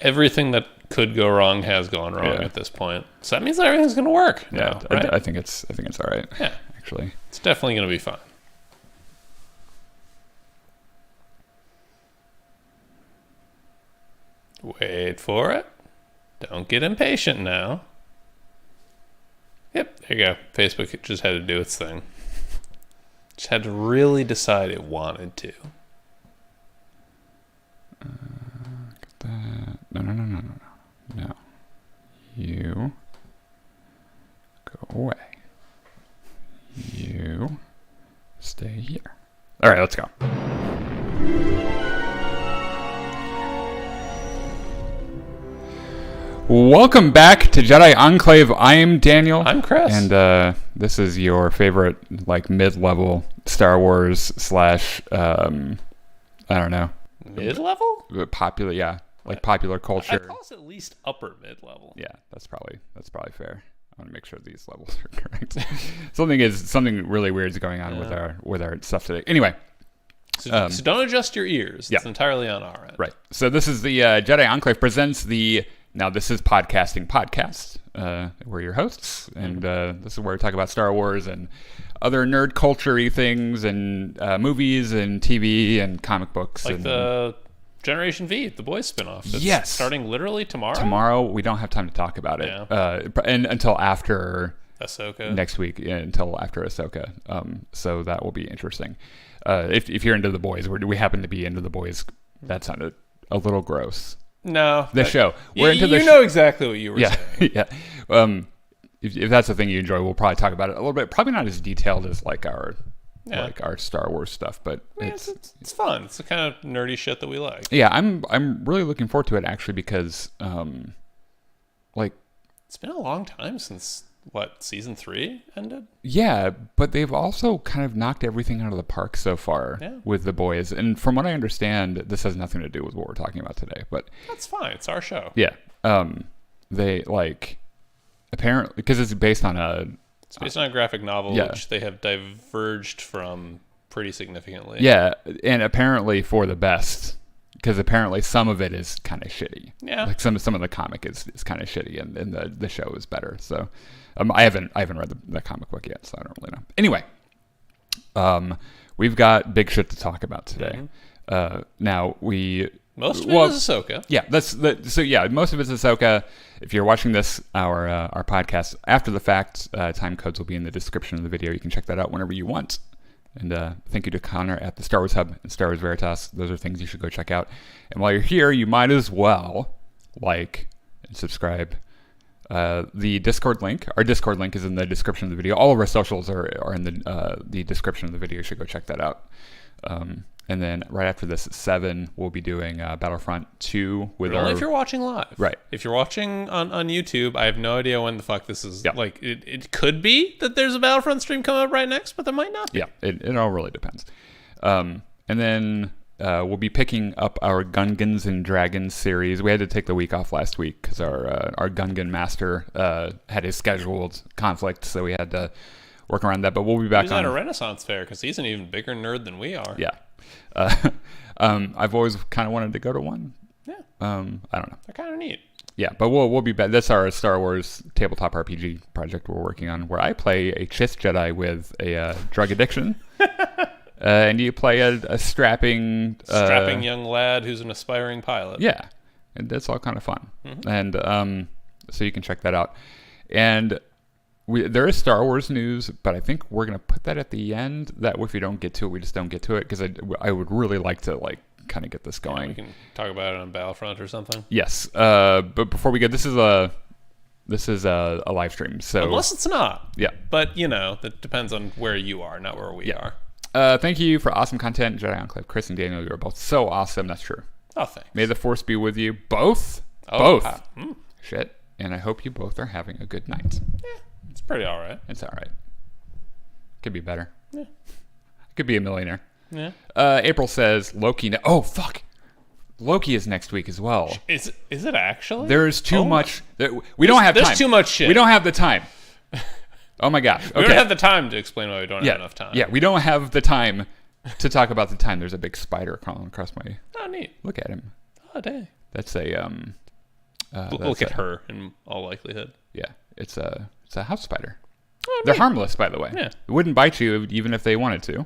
everything that could go wrong has gone wrong at this point. So that means that everything's going to work. Yeah, now, right? I think it's all right. Yeah, actually, it's definitely going to be fine. Wait for it. Don't get impatient now. Yep, there you go. Facebook just had to do its thing. Just had to really decide it wanted to. Get that. No. You go away. You stay here. All right, let's go. Welcome back to Jedi Enclave. I'm Daniel. I'm Chris. And this is your favorite, like, mid-level Star Wars / I don't know. Mid-level? Popular, yeah. Like popular culture. I'd call us at least upper mid-level. Yeah, that's probably fair. I want to make sure these levels are correct. something really weird is going on with our stuff today. Anyway. So don't adjust your ears. Yeah. It's entirely on our end. Right. So this is the Jedi Enclave presents Now, this is Podcasting Podcast. We're your hosts, and this is where we talk about Star Wars and other nerd culture-y things, and movies and TV and comic books. Like the Generation V, the Boys spinoff. That's starting literally tomorrow? Tomorrow. We don't have time to talk about it. Yeah. And until after Ahsoka. Next week, until after Ahsoka. So that will be interesting. If you're into the Boys, we happen to be into the Boys. That sounded a little gross. No. Show. We're into the You know exactly what you were saying. Yeah. If that's the thing you enjoy, we'll probably talk about it a little bit. Probably not as detailed as like our Star Wars stuff, but it's fun. It's the kind of nerdy shit that we like. Yeah, I'm really looking forward to it actually because it's been a long time since season 3 ended? Yeah, but they've also kind of knocked everything out of the park so far with the Boys. And from what I understand, this has nothing to do with what we're talking about today, but that's fine. It's our show. Yeah. They apparently, because it's based on a graphic novel, which they have diverged from pretty significantly. Yeah, and apparently for the best, because apparently some of it is kind of shitty. Yeah. Like some of the comic is kind of shitty, and the show is better. So I haven't read the comic book yet, so I don't really know. Anyway, we've got big shit to talk about today. Now most of it is Ahsoka. Yeah, most of it's Ahsoka. If you're watching this, our podcast after the fact, time codes will be in the description of the video. You can check that out whenever you want. And thank you to Connor at the Star Wars Hub and Star Wars Veritas. Those are things you should go check out. And while you're here, you might as well like and subscribe. The Discord link, our Discord link is in the description of the video. All of our socials are in the description of the video. You should go check that out. And then right after this at 7, we'll be doing Battlefront 2 with only if you're watching live. Right. If you're watching on YouTube, I have no idea when the fuck this is. Yep. Like, it could be that there's a Battlefront stream coming up right next, but there might not be. Yeah, it all really depends. And then we'll be picking up our Gungans and Dragons series. We had to take the week off last week because our Gungan master had his scheduled conflict, so we had to work around that. But we'll be back at a Renaissance fair because he's an even bigger nerd than we are. Yeah. I've always kind of wanted to go to one. Yeah. I don't know. They're kind of neat. Yeah, but we'll be back. That's our Star Wars tabletop RPG project we're working on, where I play a Chiss Jedi with a drug addiction, and you play a strapping young lad who's an aspiring pilot. Yeah, and that's all kind of fun. And so you can check that out. And there is Star Wars news, but I think we're going to put that at the end. That if we don't get to it, we just don't get to it, because I would really like to kind of get this going. We can talk about it on Battlefront or something. Yes, but before we go, this is a live stream. So unless it's not, yeah. But that depends on where you are, not where we are. Thank you for awesome content, Jedi Enclave. Chris and Daniel, you are both so awesome. That's true. Oh, thanks. May the Force be with you both. Both. Shit. And I hope you both are having a good night. Yeah. It's pretty all right. It's all right. Could be better. Yeah. Could be a millionaire. Yeah. April says Loki. Oh fuck! Loki is next week as well. Is it actually? There's too much. We don't have time. There's too much shit. We don't have the time. Oh my gosh. Okay. We don't have the time to explain why we don't have enough time. Yeah, we don't have the time to talk about the time. There's a big spider crawling across my. Oh, neat. Look at him. Oh, dang. That's a Look at her in all likelihood. Yeah, it's a house spider. Oh, They're harmless, by the way. Yeah. It wouldn't bite you even if they wanted to.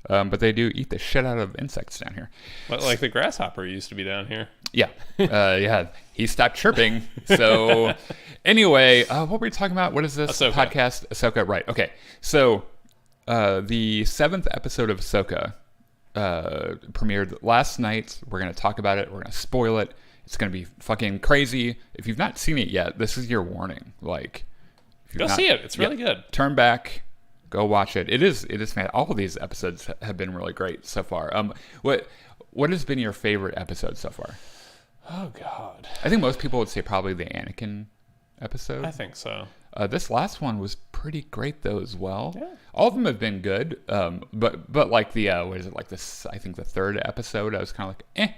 But they do eat the shit out of insects down here. Like the grasshopper used to be down here. Yeah. Yeah. He stopped chirping. So anyway, what were we talking about? What is this Ahsoka. podcast? Ahsoka. Right. Okay. So the 7th episode of Ahsoka premiered last night. We're going to talk about it. We're going to spoil it. It's going to be fucking crazy. If you've not seen it yet, this is your warning. Like, go see it. It's really good. Turn back. Go watch it. It is man. All of these episodes have been really great so far. What has been your favorite episode so far? Oh God. I think most people would say probably the Anakin episode. I think so. This last one was pretty great though as well. Yeah. All of them have been good. But like the what is it, like this? I think the 3rd episode, I was kind of like, eh.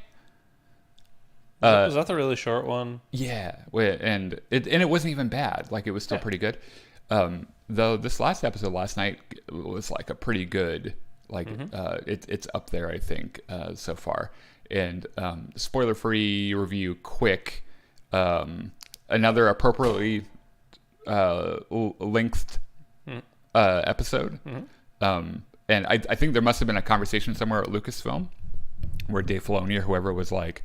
Was that the really short one? Yeah, and it wasn't even bad. Like, it was still pretty good. Though this last episode last night was like a pretty good, like it's up there, I think, so far. And spoiler free review, quick. Another appropriately lengthed episode. And I think there must have been a conversation somewhere at Lucasfilm where Dave Filoni or whoever was like,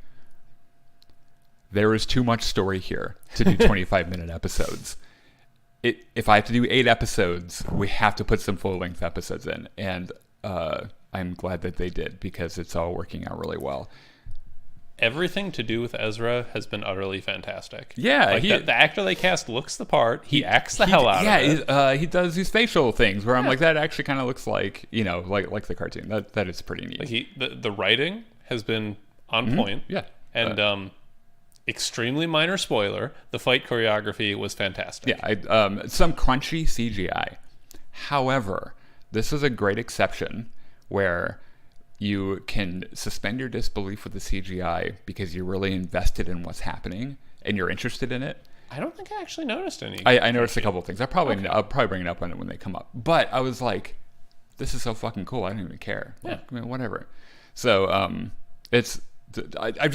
there is too much story here to do 25-minute episodes. If I have to do 8 episodes, we have to put some full-length episodes in. And I'm glad that they did, because it's all working out really well. Everything to do with Ezra has been utterly fantastic. Yeah. Like the actor they cast looks the part. He acts the hell out of it. Yeah, he does these facial things where I'm like, that actually kind of looks like, like the cartoon. That is pretty neat. Like the writing has been on point. Yeah. And extremely minor spoiler, the fight choreography was fantastic. Yeah, some crunchy CGI. However, this is a great exception where you can suspend your disbelief with the CGI because you're really invested in what's happening and you're interested in it. I don't think I actually noticed any. I noticed a couple of things. I'll probably bring it up when they come up. But I was like, this is so fucking cool. I don't even care. Yeah. I mean, whatever. So it's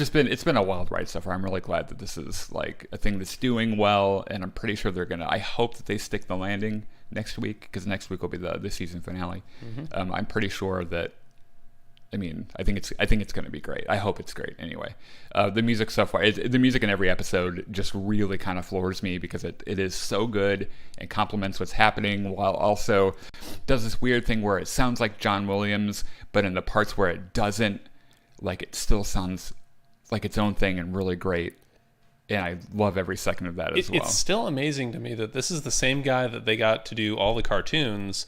been a wild ride so far. I'm really glad that this is like a thing that's doing well, and I'm pretty sure I hope that they stick the landing next week, because next week will be the season finale. I'm pretty sure that. I mean, I think it's going to be great. I hope it's great anyway. The music so far, the music in every episode just really kind of floors me, because it is so good and complements what's happening, while also does this weird thing where it sounds like John Williams, but in the parts where it doesn't, like, it still sounds like its own thing and really great. And I love every second of that as well. It's still amazing to me that this is the same guy that they got to do all the cartoons,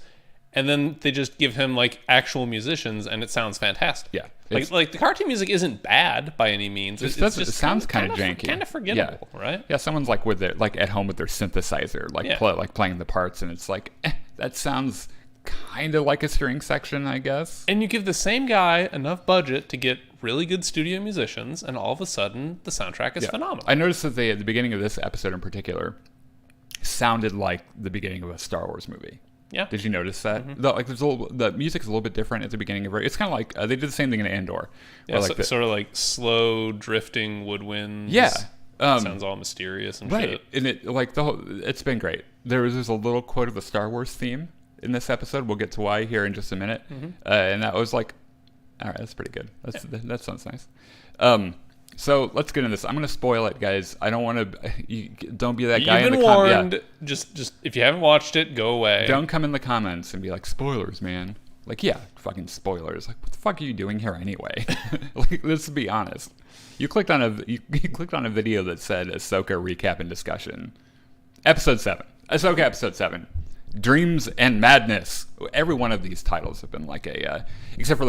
and then they just give him like actual musicians, and it sounds fantastic. Yeah, like the cartoon music isn't bad by any means. It sounds kind of janky, kind of forgettable, right? Yeah, someone's like at home with their synthesizer, playing the parts, and it's like, that sounds kind of like a string section, I guess. And you give the same guy enough budget to get really good studio musicians, and all of a sudden the soundtrack is phenomenal. I noticed that at the beginning of this episode in particular sounded like the beginning of a Star Wars movie. Yeah. Did you notice that? The music's a little bit different at the beginning of it. It's kind of like they did the same thing in Andor. Yeah, sort of like slow drifting woodwinds. Yeah. Sounds all mysterious and shit. And it's been great. There's a little quote of the Star Wars theme in this episode. We'll get to why here in just a minute. And that was like, all right, that's pretty good. That sounds nice. So let's get into this. I'm going to spoil it, guys. I don't want to. Don't be that guy. You've been warned. Yeah. Just if you haven't watched it, go away. Don't come in the comments and be like, spoilers, man. Like, yeah, fucking spoilers. Like, what the fuck are you doing here anyway? Like, let's be honest. You clicked on a video that said Ahsoka recap and discussion. Episode 7. Ahsoka episode 7. Dreams and Madness. Every one of these titles have been like except for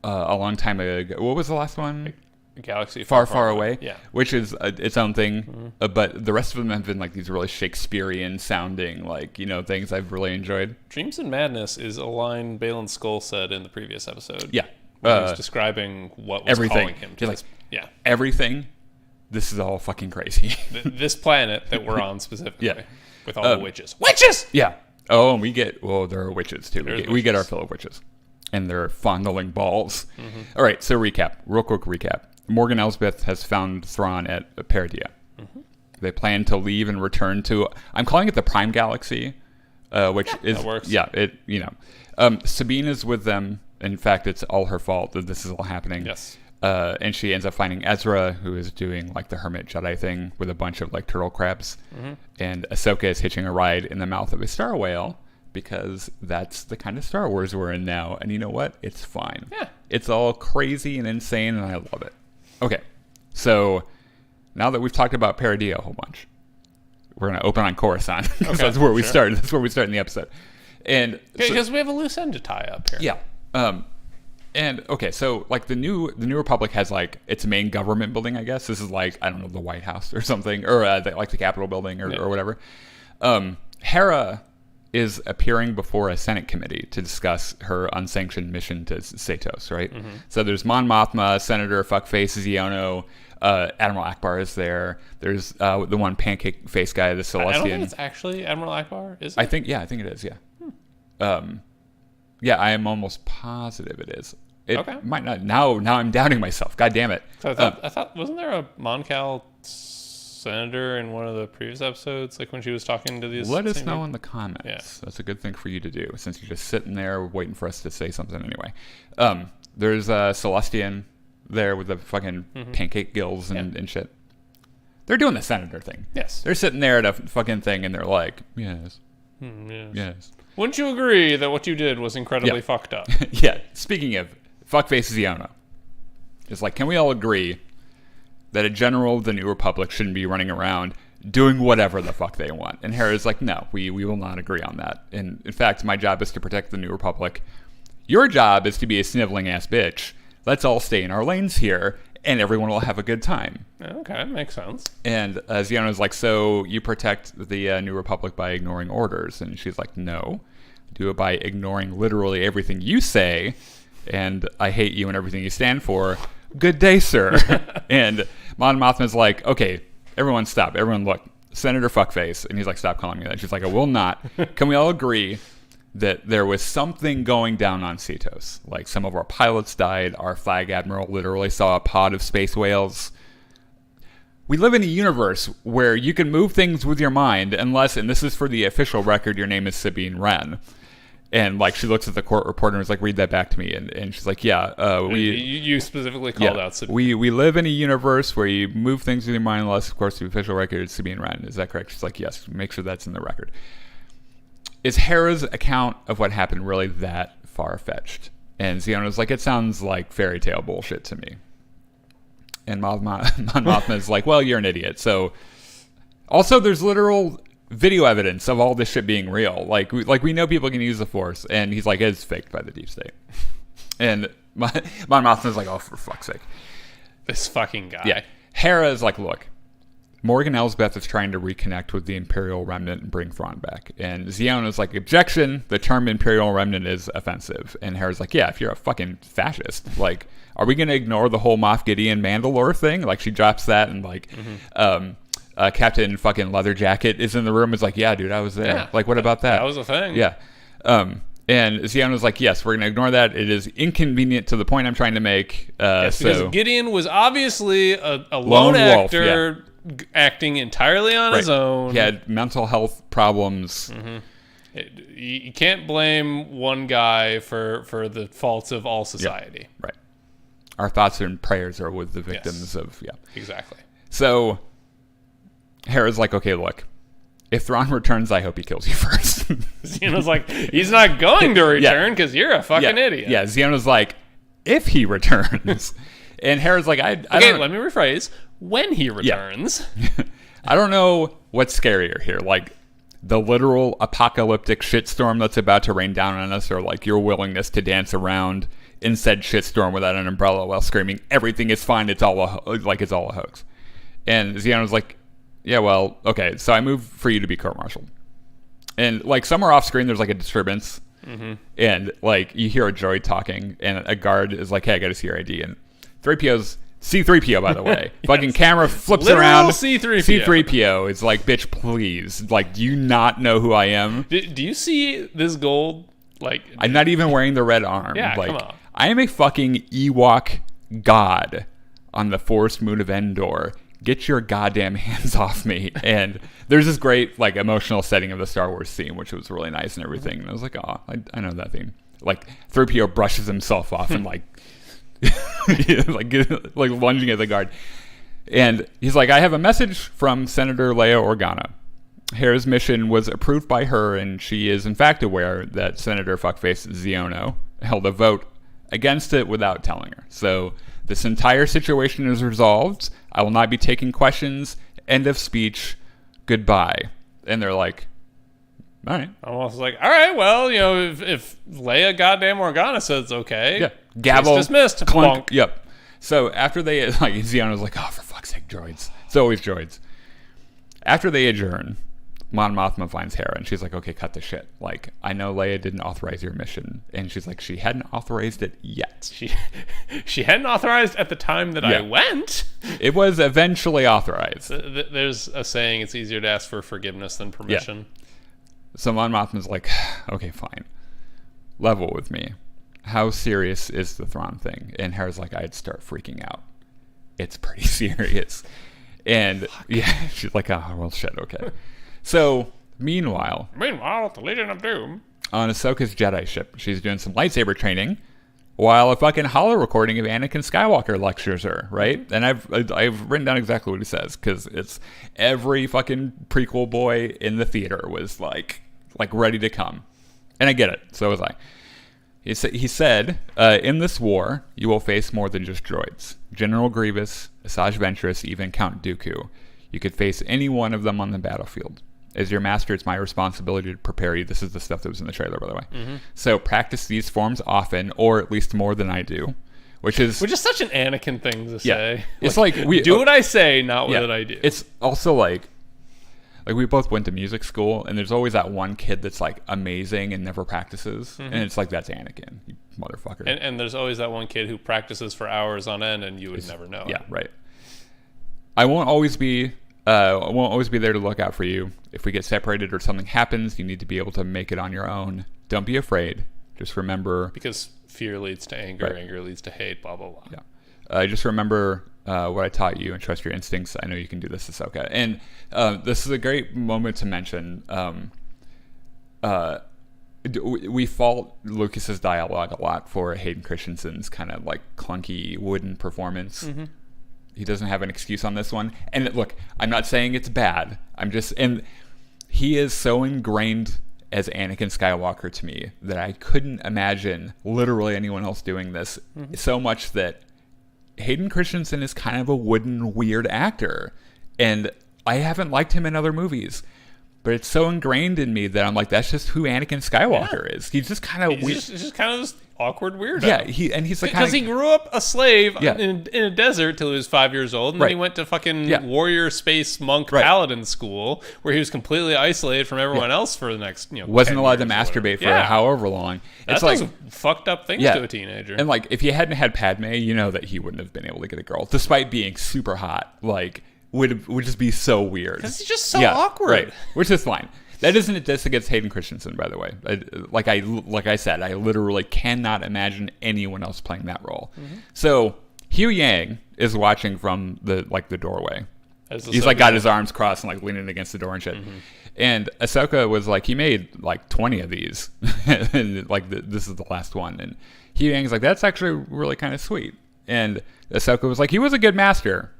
a long time ago. What was the last one? Galaxy Far away. Yeah, which is its own thing. But the rest of them have been like these really Shakespearean sounding, things I've really enjoyed. Dreams and Madness is a line Balin Skull said in the previous episode. Yeah, he was describing what was everything. calling him to this. Yeah, everything. This is all fucking crazy. This planet that we're on specifically. Yeah. With all the witches. Witches! Yeah. Oh, and there are witches too. We get our fill of witches. And they're fondling balls. All right, so real quick recap. Morgan Elsbeth has found Thrawn at Peridea. They plan to leave and return to, I'm calling it the Prime Galaxy, which is, that works. Sabine is with them. In fact, it's all her fault that this is all happening. Yes. And she ends up finding Ezra, who is doing like the hermit Jedi thing with a bunch of like turtle crabs. And Ahsoka is hitching a ride in the mouth of a star whale because that's the kind of Star Wars we're in now. And you know what? It's fine. Yeah. It's all crazy and insane, and I love it. Okay, so now that we've talked about Peridea a whole bunch, we're going to open on Coruscant. Because that's where we started. That's where we start in the episode. And because we have a loose end to tie up here. Yeah. And okay, so like the New Republic has like its main government building, I guess. This is like, I don't know, the White House or something, or like the Capitol building or whatever. Hera is appearing before a Senate committee to discuss her unsanctioned mission to Satos, right? So there's Mon Mothma, Senator Fuckface Ziono, Admiral Akbar is there. There's the one pancake face guy, the Celestian. I don't think it's actually Admiral Akbar, is it? I think it is, yeah. Yeah, I am almost positive it is. It might not. Now I'm doubting myself. God damn it. So I thought, wasn't there a Mon Cal senator in one of the previous episodes, like when she was talking to these? Let us know in the comments. Yeah. That's a good thing for you to do, since you're just sitting there waiting for us to say something anyway. There's Celestian there with the fucking pancake gills and shit. They're doing the senator thing. Yes. They're sitting there at a fucking thing and they're like, yes. Yes. Wouldn't you agree that what you did was incredibly fucked up? Yeah. Speaking of fuckface Ziono, it's like, can we all agree that a general of the New Republic shouldn't be running around doing whatever the fuck they want? And Hera's like, no, we will not agree on that. And in fact, my job is to protect the New Republic. Your job is to be a sniveling ass bitch. Let's all stay in our lanes here, and everyone will have a good time. Okay, makes sense. And Ziono's like, so you protect the New Republic by ignoring orders? And she's like, no, do it by ignoring literally everything you say, and I hate you and everything you stand for. Good day, sir. And Mon Mothma's like, okay, everyone stop. Everyone look. Senator Fuckface. And he's like, stop calling me that. She's like, I will not. Can we all agree that there was something going down on Cetos? Like, some of our pilots died. Our flag admiral literally saw a pod of space whales. We live in a universe where you can move things with your mind unless, and this is for the official record, your name is Sabine Wren. And, like, she looks at the court reporter and is like, read that back to me. And she's like, yeah, You specifically called out Sabine. We live in a universe where you move things with your mind unless, of course, the official record is Sabine Wren. Is that correct? She's like, yes, make sure that's in the record. Is Hera's account of what happened really that far-fetched? And Ziono's like, it sounds like fairy tale bullshit to me. And Mon Mothma's like, well, you're an idiot. So, also, there's literal video evidence of all this shit being real. Like we know people can use the Force, and he's like, it's faked by the deep state. And Mon Mothma's like, oh, for fuck's sake. This fucking guy. Yeah. Hera's like, look, Morgan Elsbeth is trying to reconnect with the Imperial Remnant and bring Thrawn back. And Ziono's like, objection, the term Imperial Remnant is offensive. And Hera's like, yeah, if you're a fucking fascist, like, are we going to ignore the whole Moff Gideon Mandalore thing? Like, she drops that, and like, Captain fucking Leather Jacket is in the room. Is like, yeah, dude, I was there. Yeah, like, what about that? That was a thing. Yeah. And Ziono's like, yes, we're going to ignore that. It is inconvenient to the point I'm trying to make. Yes, because Gideon was obviously a lone actor. Wolf, acting entirely on his own. He had mental health problems. You can't blame one guy for the faults of all society. Right. Our thoughts and prayers are with the victims of, Exactly. So, Hera's like, okay, look, if Thrawn returns, I hope he kills you first. Ziono's like, he's not going to return because you're a fucking idiot. Yeah, Ziono's like, if he returns. And Hera's like, I don't... let me rephrase. When he returns. Yeah. I don't know what's scarier here. Like, the literal apocalyptic shitstorm that's about to rain down on us, or like your willingness to dance around in said shitstorm without an umbrella while screaming, everything is fine, it's all a hoax. And Ziono's like, yeah, well, okay, so I move for you to be court-martialed. And like somewhere off screen, there's like a disturbance. And like you hear a droid talking, and a guard is like, hey, I gotta see your ID. And 3PO's C-3PO, by the way. Yes. Fucking camera flips around. C-3PO is like, bitch, please. Like, do you not know who I am? Do you see this gold? Like, I'm not even wearing the red arm. Yeah, like, come on. I am a fucking Ewok god on the forest moon of Endor. Get your goddamn hands off me. And there's this great like emotional setting of the Star Wars theme, which was really nice and everything. And I was like, oh, I know that theme. Like 3PO brushes himself off and like like lunging at the guard. And he's like, I have a message from Senator Leia Organa. Hera's mission was approved by her, and she is in fact aware that Senator Fuckface Ziono held a vote against it without telling her. So this entire situation is resolved. I will not be taking questions. End of speech. Goodbye. And they're like, all right. Almost like, all right, well, if Leia goddamn Organa says it's okay. Yeah. Gavel. Case dismissed. Clunk. Bonk. Yep. So after they, like, Ziono's like, oh, for fuck's sake, droids. It's always droids. After they adjourn, Mon Mothma finds Hera, and she's like, okay, cut the shit. Like, I know Leia didn't authorize your mission. And she's like, she hadn't authorized it yet. She hadn't authorized at the time that I went. It was eventually authorized. There's a saying, it's easier to ask for forgiveness than permission. Yeah. So Mon Mothma's like, okay, fine. Level with me. How serious is the Thrawn thing? And Hera's like, I'd start freaking out. It's pretty serious. And yeah, she's like, oh, well, shit, okay. So, meanwhile, at the Legion of Doom, on Ahsoka's Jedi ship, she's doing some lightsaber training while a fucking holo recording of Anakin Skywalker lectures her, right? And I've written down exactly what he says, because it's every fucking prequel boy in the theater was like ready to come. And I get it. So was I. He said, in this war, you will face more than just droids. General Grievous, Asajj Ventress, even Count Dooku. You could face any one of them on the battlefield. As your master, it's my responsibility to prepare you. This is the stuff that was in the trailer, by the way. Mm-hmm. So practice these forms often, or at least more than I do, which is such an Anakin thing to say. It's like we do what I say, not what I do. It's also like we both went to music school, and there's always that one kid that's like amazing and never practices, and it's like, that's Anakin, you motherfucker. And there's always that one kid who practices for hours on end, and you would never know. Yeah, right. I won't always be there to look out for you. If we get separated or something happens, you need to be able to make it on your own. Don't be afraid. Just remember, because fear leads to anger, right. Anger leads to hate, blah blah blah. Yeah. Just remember what I taught you and trust your instincts. I know you can do this, Ahsoka. And this is a great moment to mention. We fault Lucas's dialogue a lot for Hayden Christensen's kind of like clunky wooden performance. Mm-hmm. He doesn't have an excuse on this one. And look, I'm not saying it's bad. And he is so ingrained as Anakin Skywalker to me that I couldn't imagine literally anyone else doing this, so much that Hayden Christensen is kind of a wooden, weird actor. And I haven't liked him in other movies. But it's so ingrained in me that I'm like, that's just who Anakin Skywalker is. He's just kind of weird. He's just kind of this awkward weirdo. Yeah, he's like, because he grew up a slave in a desert till he was 5 years old, and then he went to fucking warrior space monk paladin school, where he was completely isolated from everyone else for the next wasn't allowed to masturbate for however long. That's like fucked up things to a teenager. And like, if he hadn't had Padme, you know that he wouldn't have been able to get a girl, despite being super hot. Like, would just be so weird. Because he's just so awkward. Right. Which is fine. That isn't a diss against Hayden Christensen, by the way. Like I said, I literally cannot imagine anyone else playing that role. Mm-hmm. So Hugh Yang is watching from the doorway. He's like got his arms crossed and like leaning against the door and shit. Mm-hmm. And Ahsoka was like, he made like 20 of these, and like this is the last one. And Hugh Yang's like, that's actually really kind of sweet. And Ahsoka was like, he was a good master.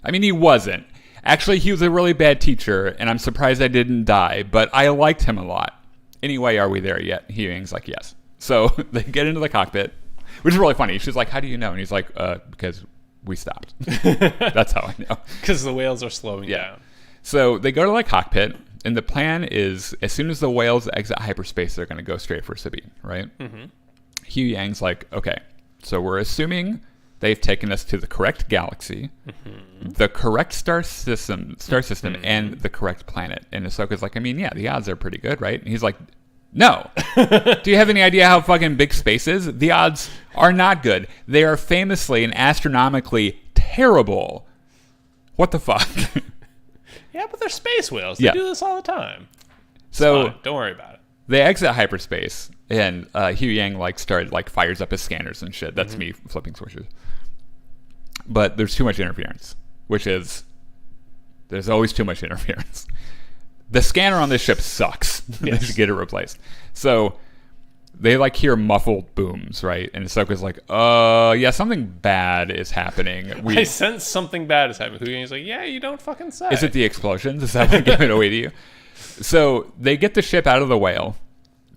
I mean, he wasn't. Actually, he was a really bad teacher, and I'm surprised I didn't die, but I liked him a lot. Anyway, are we there yet? Hugh Yang's like, yes. So they get into the cockpit, which is really funny. She's like, how do you know? And he's like, because we stopped. That's how I know. Because the whales are slowing down. So they go to the cockpit, and the plan is, as soon as the whales exit hyperspace, they're going to go straight for Sabine, right? Mm-hmm. Hugh Yang's like, okay, so we're assuming they've taken us to the correct galaxy, the correct star system, and the correct planet. And Ahsoka's like, I mean, yeah, the odds are pretty good, right? And he's like, no. Do you have any idea how fucking big space is? The odds are not good. They are famously and astronomically terrible. What the fuck? Yeah, but they're space whales. They do this all the time. So don't worry about it. They exit hyperspace, and Hugh Yang fires up his scanners and shit. That's me flipping switches. But there's too much interference, which is, there's always too much interference. The scanner on this ship sucks. They should get it replaced. So they like hear muffled booms, right? And Ahsoka's like, yeah, something bad is happening. I sense something bad is happening. He's like, yeah, you don't fucking say. Is it the explosions? Is that what gave it away to you? So they get the ship out of the whale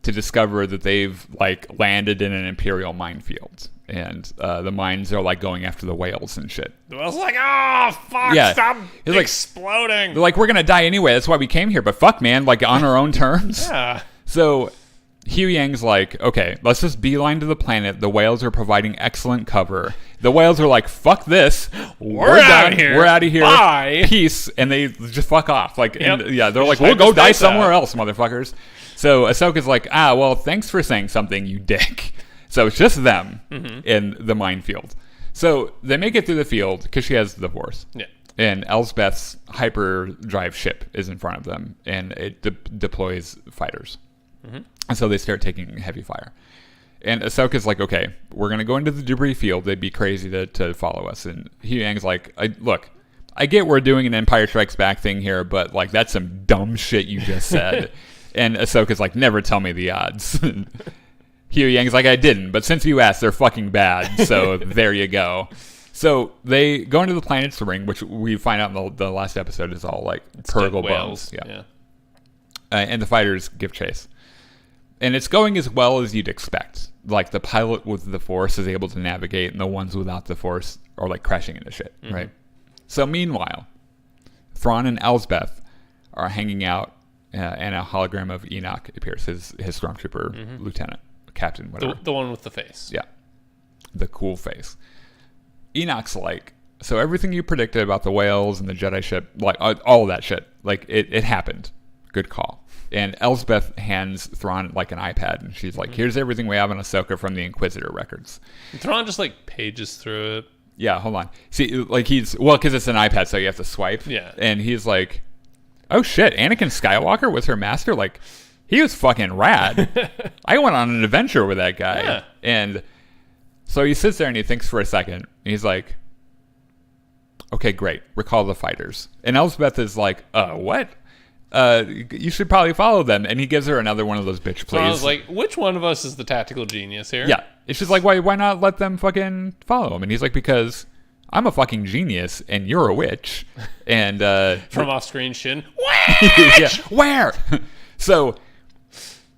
to discover that they've like landed in an Imperial minefield. And the mines are like going after the whales and shit. The whale's like, oh, fuck, stop exploding. They're like, we're going to die anyway. That's why we came here. But fuck, man, like on our own terms. Yeah. So Hugh Yang's like, okay, let's just beeline to the planet. The whales are providing excellent cover. The whales are like, fuck this. We're out of here. We're out of here. Bye. Peace. And they just fuck off. Like, Yep. They're like, we'll go die somewhere else, motherfuckers. So Ahsoka's like, well, thanks for saying something, you dick. So it's just them in the minefield. So they make it through the field because she has the Force. Yeah. And Elsbeth's hyperdrive ship is in front of them, and it deploys fighters. And so they start taking heavy fire. And Ahsoka's like, okay, we're going to go into the debris field. They'd be crazy to follow us. And Hugh Yang's like, look, I get we're doing an Empire Strikes Back thing here, but like that's some dumb shit you just said. And Ahsoka's like, never tell me the odds. Hugh Yang's like, I didn't, but since you asked, they're fucking bad, so there you go. So they go into the planet's ring, which we find out in the last episode is all like Purgle bones. Yeah. And the fighters give chase. And it's going as well as you'd expect. Like the pilot with the Force is able to navigate, and the ones without the Force are like crashing into shit, right? So meanwhile, Thrawn and Elsbeth are hanging out, and a hologram of Enoch appears, his stormtrooper lieutenant. Captain, whatever. The one with the face. Yeah. The cool face. Enoch's like, so everything you predicted about the whales and the Jedi ship, like all of that shit, like it happened. Good call. And Elsbeth hands Thrawn like an iPad, and she's like, here's everything we have on Ahsoka from the Inquisitor records. And Thrawn just like pages through it. Yeah, hold on. See, like because it's an iPad, so you have to swipe. Yeah. And he's like, oh shit, Anakin Skywalker was her master? Like, he was fucking rad. I went on an adventure with that guy. Yeah. And so he sits there and he thinks for a second. And he's like, okay, great. Recall the fighters. And Elsbeth is like, what? You should probably follow them. And he gives her another one of those bitch please. So I was like, which one of us is the tactical genius here? Yeah. It's just like, why not let them fucking follow him? And he's like, because I'm a fucking genius and you're a witch. And from off-screen Shin. Yeah. Where? So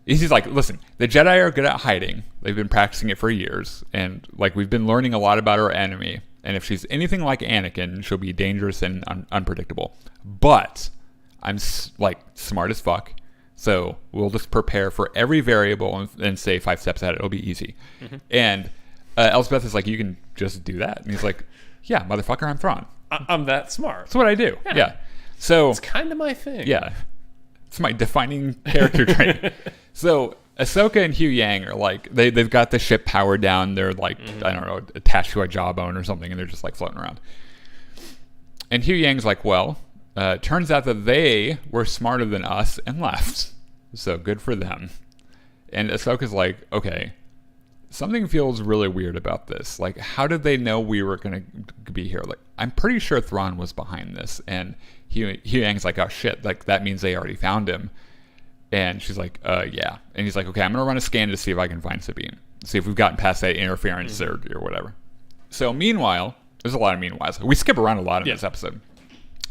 he's like, listen, the Jedi are good at hiding. They've been practicing it for years. And like we've been learning a lot about our enemy. And if she's anything like Anakin, she'll be dangerous and unpredictable. But I'm like smart as fuck. So we'll just prepare for every variable and stay 5 steps ahead. It'll be easy. And Elsbeth is like, you can just do that. And he's like, yeah, motherfucker, I'm Thrawn. I'm that smart. That's what I do. Yeah. So it's kind of my thing. Yeah. It's my defining character trait. So Ahsoka and Hugh Yang are like, they've got the ship powered down. They're like, I don't know, attached to a jawbone or something, and they're just like floating around. And Hugh Yang's like, well, turns out that they were smarter than us and left. So good for them. And Ahsoka's like, okay, something feels really weird about this. Like, how did they know we were going to be here? Like, I'm pretty sure Thrawn was behind this. And Hugh Yang's like, oh shit, like that means they already found him. And she's like, yeah. And he's like, okay, I'm going to run a scan to see if I can find Sabine. See if we've gotten past that interference or whatever. So meanwhile, there's a lot of meanwhiles. We skip around a lot in this episode.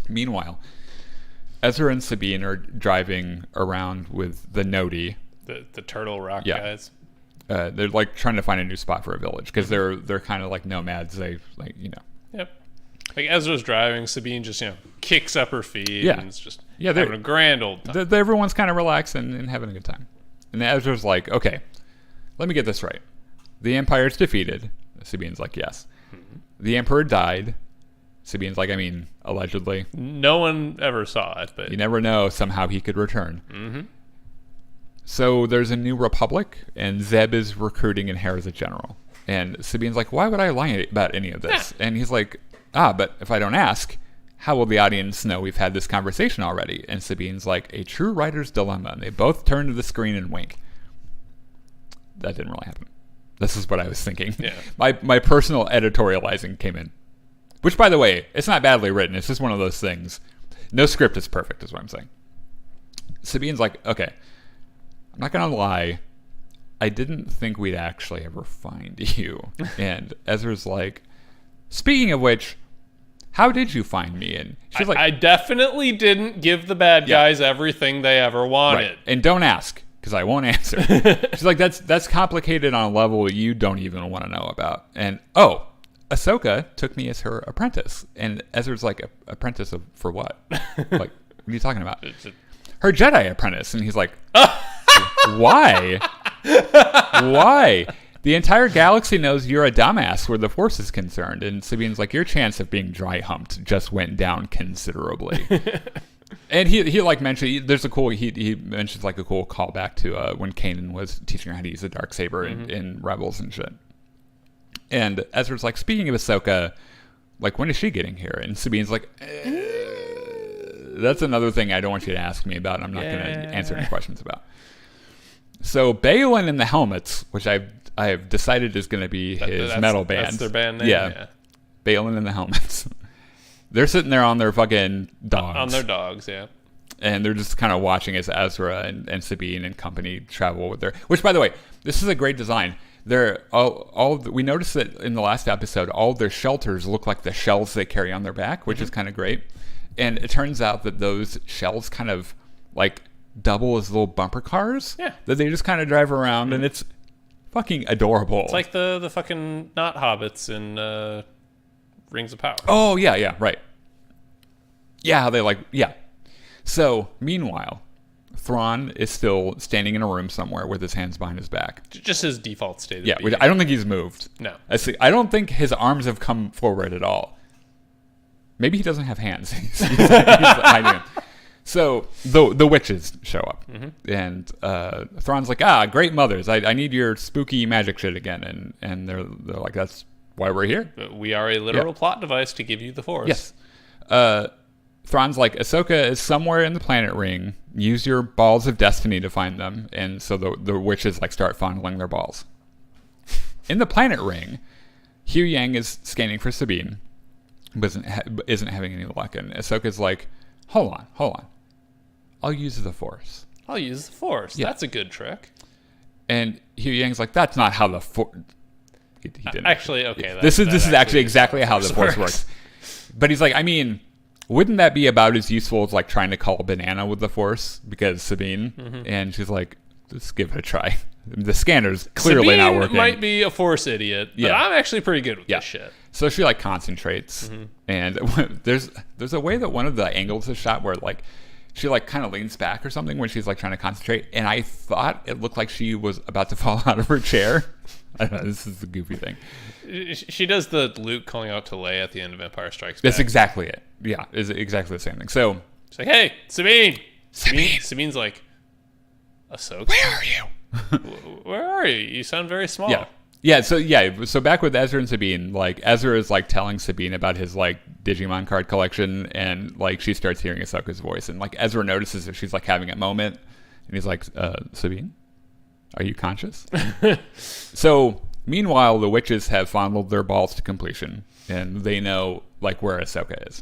Meanwhile, Ezra and Sabine are driving around with the Noti. The turtle rock guys. They're like trying to find a new spot for a village because they're kind of like nomads. They like, Yep. Like Ezra's driving, Sabine just kicks up her feet. Yeah. And it's just having a grand old time. Everyone's kind of relaxing and having a good time. And Ezra's like, okay, let me get this right. The Empire's defeated. Sabine's like, yes. The Emperor died. Sabine's like, I mean, allegedly. No one ever saw it, but you never know. Somehow he could return. So there's a new republic, and Zeb is recruiting and Hera's a general. And Sabine's like, why would I lie about any of this? And he's like, but if I don't ask, how will the audience know we've had this conversation already? And Sabine's like, a true writer's dilemma. And they both turn to the screen and wink. That didn't really happen. This is what I was thinking. Yeah. My personal editorializing came in. Which, by the way, it's not badly written. It's just one of those things. No script is perfect, is what I'm saying. Sabine's like, okay, I'm not going to lie. I didn't think we'd actually ever find you. And Ezra's like, speaking of which, how did you find me? And she's like, I definitely didn't give the bad guys everything they ever wanted. Right. And don't ask, because I won't answer. She's like, that's complicated on a level you don't even want to know about. And, Ahsoka took me as her apprentice. And Ezra's like, apprentice for what? Like, what are you talking about? Her Jedi apprentice. And he's like, why? Why? The entire galaxy knows you're a dumbass where the Force is concerned. And Sabine's like, your chance of being dry humped just went down considerably. And he like mentioned, there's a cool, he mentions like a cool callback to when Kanan was teaching her how to use the Darksaber in Rebels and shit. And Ezra's like, speaking of Ahsoka, like, when is she getting here? And Sabine's like, that's another thing I don't want you to ask me about. I'm not going to answer any questions about. So Baylan and the Helmets, which I have decided is going to be his metal band. That's their band name? Yeah. Baylan and the Helmets. They're sitting there on their fucking dogs. On their dogs, yeah. And they're just kind of watching as Ezra and Sabine and company travel with their... Which, by the way, this is a great design. They're we noticed that in the last episode, all of their shelters look like the shells they carry on their back, which is kind of great. And it turns out that those shells kind of like double as little bumper cars that they just kind of drive around, and it's fucking adorable. It's like the fucking not hobbits in Rings of Power. Oh, yeah, right. Yeah, how they like... Yeah. So, meanwhile... Thrawn is still standing in a room somewhere with his hands behind his back. Just his default state. Yeah, I don't think he's moved. No. I don't think his arms have come forward at all. Maybe he doesn't have hands. he's hiding. So the witches show up, and Thrawn's like, great mothers. I need your spooky magic shit again, and they're like, that's why we're here. We are a literal plot device to give you the Force. Yes. Thrawn's like, Ahsoka is somewhere in the planet ring. Use your balls of destiny to find them. And so the witches like start fondling their balls. In the planet ring, Hugh Yang is scanning for Sabine, but isn't having any luck. And Ahsoka's like, hold on. I'll use the Force. Yeah. That's a good trick. And Hugh Yang's like, that's not how the Force... He didn't. Actually, okay. This is actually exactly how the Force works. But he's like, I mean... Wouldn't that be about as useful as like trying to call a banana with the Force? Because Sabine, and she's like, let's give it a try. The scanner's clearly Sabine not working. Might be a Force idiot, but I'm actually pretty good with this shit. So she like concentrates, and there's a way that one of the angles is shot where like she like kind of leans back or something when she's like trying to concentrate, and I thought it looked like she was about to fall out of her chair. I don't know, this is a goofy thing. She does the Luke calling out to Leia at the end of Empire Strikes Back. That's exactly it. Yeah, it's exactly the same thing. So it's like, hey, Sabine. Sabine's like, Ahsoka? Where are you? Where are you? You sound very small. Yeah. So back with Ezra and Sabine, like Ezra is like telling Sabine about his like Digimon card collection, and like she starts hearing Ahsoka's voice, and like Ezra notices that she's like having a moment, and he's like, Sabine, are you conscious? So meanwhile, the witches have fondled their balls to completion, and they know like where Ahsoka is.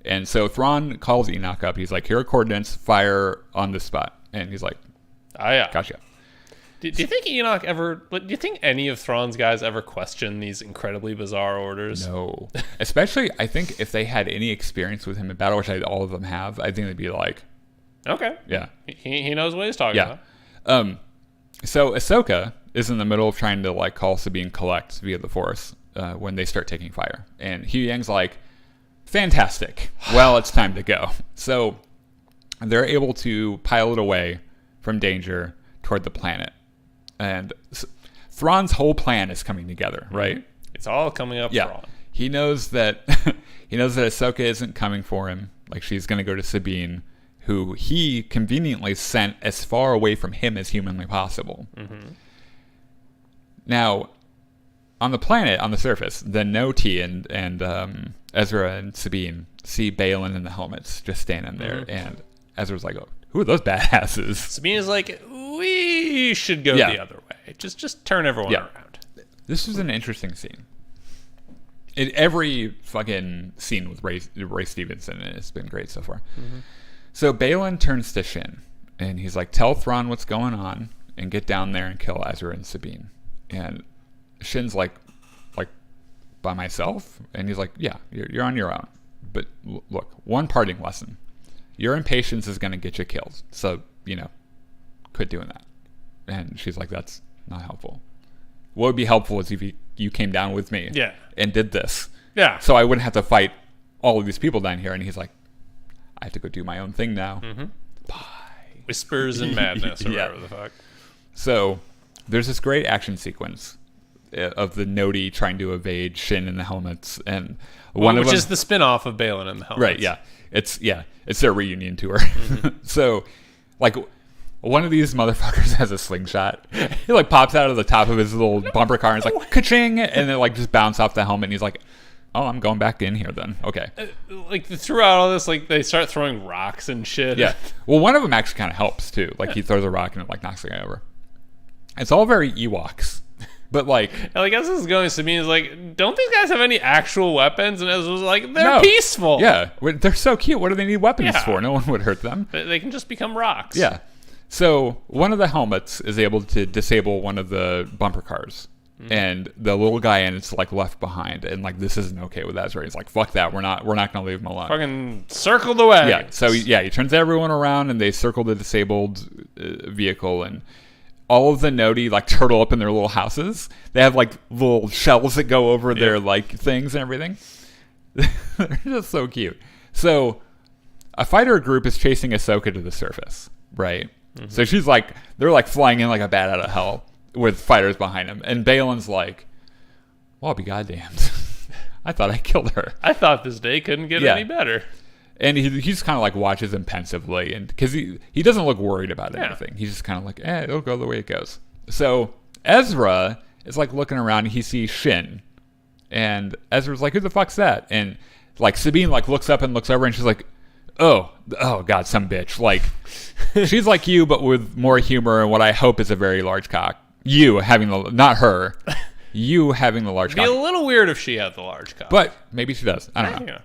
And so Thrawn calls Enoch up. He's like, here are coordinates, fire on this spot. And he's like, gotcha. Do you think Enoch ever... Do you think any of Thrawn's guys ever question these incredibly bizarre orders? No. Especially, I think if they had any experience with him in battle, which all of them have, I think they'd be like... Okay. Yeah. He knows what he's talking about. So Ahsoka is in the middle of trying to like call Sabine collect via the Force when they start taking fire. And Hugh Yang's like, fantastic. Well, it's time to go. So they're able to pilot away from danger toward the planet. And Thrawn's whole plan is coming together, right? It's all coming up Thrawn. He knows that Ahsoka isn't coming for him. Like, she's going to go to Sabine, who he conveniently sent as far away from him as humanly possible. Now, on the planet, on the surface, the No-T and Ezra and Sabine see Baylan and the Helmets just standing there, and Ezra's like, oh, who are those badasses? Sabine is like, we should go the other way. Just turn everyone around. This was an interesting scene. In every fucking scene with Ray Stevenson, it's been great so far. So Balin turns to Shin, and he's like, tell Thrawn what's going on, and get down there and kill Ezra and Sabine. And Shin's like by myself? And he's like, yeah, you're on your own. But look, one parting lesson. Your impatience is going to get you killed. So, quit doing that. And she's like, that's not helpful. What would be helpful is if you came down with me and did this. Yeah. So I wouldn't have to fight all of these people down here. And he's like, I have to go do my own thing now. Bye. Whispers and madness or whatever the fuck. So there's this great action sequence of the Noti trying to evade Shin in the helmets, and which is the spin-off of Balin in the helmets. Right, yeah. It's their reunion tour. So like one of these motherfuckers has a slingshot. He like pops out of the top of his little bumper car and it's like ka-ching, and then like just bounce off the helmet, and he's like, oh, I'm going back in here then. Okay. Like throughout all this, like they start throwing rocks and shit. Yeah. Well, one of them actually kind of helps too. Like he throws a rock and it like knocks the guy over. It's all very Ewoks. But like, I guess this is going to me is like, don't these guys have any actual weapons? And Ezra's like, they're peaceful. Yeah, they're so cute. What do they need weapons for? No one would hurt them. They can just become rocks. Yeah. So one of the helmets is able to disable one of the bumper cars, and the little guy in it's like left behind, and like this isn't okay with Ezra. He's like, fuck that. We're not gonna leave him alone. Fucking circle the way. Yeah. So he turns everyone around, and they circle the disabled vehicle, and all of the Noti like turtle up in their little houses. They have like little shells that go over their like things and everything. They're just so cute. So a fighter group is chasing Ahsoka to the surface, right? So she's like, they're like flying in like a bat out of hell with fighters behind them. And Balin's like, well, I'll be goddamned. I thought I killed her. I thought this day couldn't get any better. And he just kind of like watches him pensively, and because he doesn't look worried about anything. He's just kind of like, it'll go the way it goes. So Ezra is like looking around, and he sees Shin, and Ezra's like, who the fuck's that? And like Sabine like looks up and looks over, and she's like, oh god, some bitch. Like she's like you, but with more humor and what I hope is a very large cock. You having not her. You having the large cock. It'd be a little weird if she had the large cock, but maybe she does. I don't know.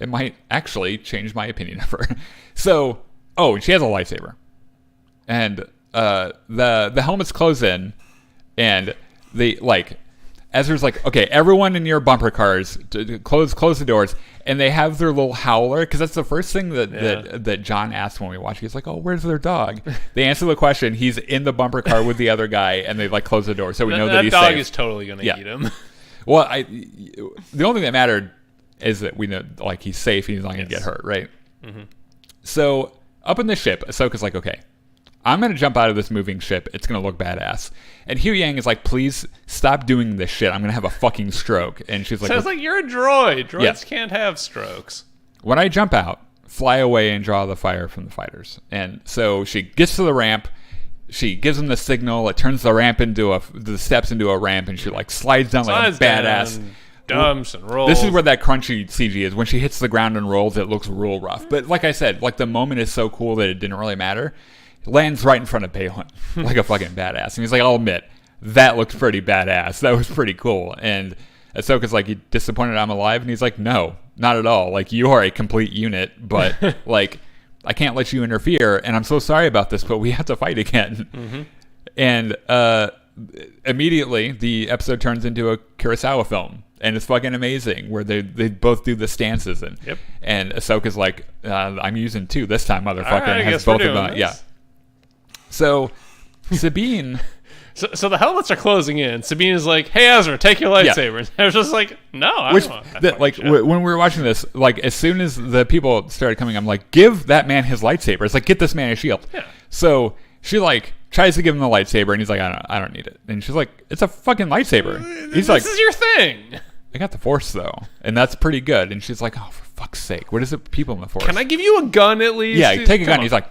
It might actually change my opinion of her. So, she has a lightsaber. And the helmets close in, and they like Ezra's like, okay, everyone in your bumper cars, close the doors, and they have their little howler, because that's the first thing that John asked when we watch. He's like, oh, where's their dog? They answer the question. He's in the bumper car with the other guy, and they like close the door, so we know that he's safe. That dog is totally going to eat him. Well, the only thing that mattered is that we know like he's safe, he's not going to get hurt, right? So up in the ship, Ahsoka's like, okay, I'm going to jump out of this moving ship. It's going to look badass. And Hugh Yang is like, please stop doing this shit. I'm going to have a fucking stroke. And she's like, sounds like you're a droid. Droids can't have strokes. When I jump out, fly away and draw the fire from the fighters. And so she gets to the ramp. She gives them the signal. It turns the ramp the steps into a ramp, and she like slides down like a badass. Dumps and rolls. This is where that crunchy CG is. When she hits the ground and rolls, it looks real rough. But like I said, like the moment is so cool that it didn't really matter. It lands right in front of Balin, like a fucking badass. And he's like, I'll admit, that looked pretty badass. That was pretty cool. And Ahsoka's like, you disappointed I'm alive? And he's like, no, not at all. Like, you are a complete unit, but like, I can't let you interfere. And I'm so sorry about this, but we have to fight again. And immediately, the episode turns into a Kurosawa film. And it's fucking amazing where they both do the stances and Ahsoka's like, I'm using 2 this time, motherfucker. Right, and has both of them. Yeah. So Sabine. so the helmets are closing in. Sabine is like, hey Ezra, take your lightsaber. And I was just like, no, I don't want that. Like when we were watching this, like as soon as the people started coming, I'm like, give that man his lightsaber. It's like, get this man a shield. Yeah. So she like tries to give him the lightsaber, and he's like, I don't need it. And she's like, it's a fucking lightsaber. He's like, this is your thing. I got the Force though, and that's pretty good. And she's like, oh, for fuck's sake, what is it? People in the Force. Can I give you a gun at least? Yeah, take a gun. He's like,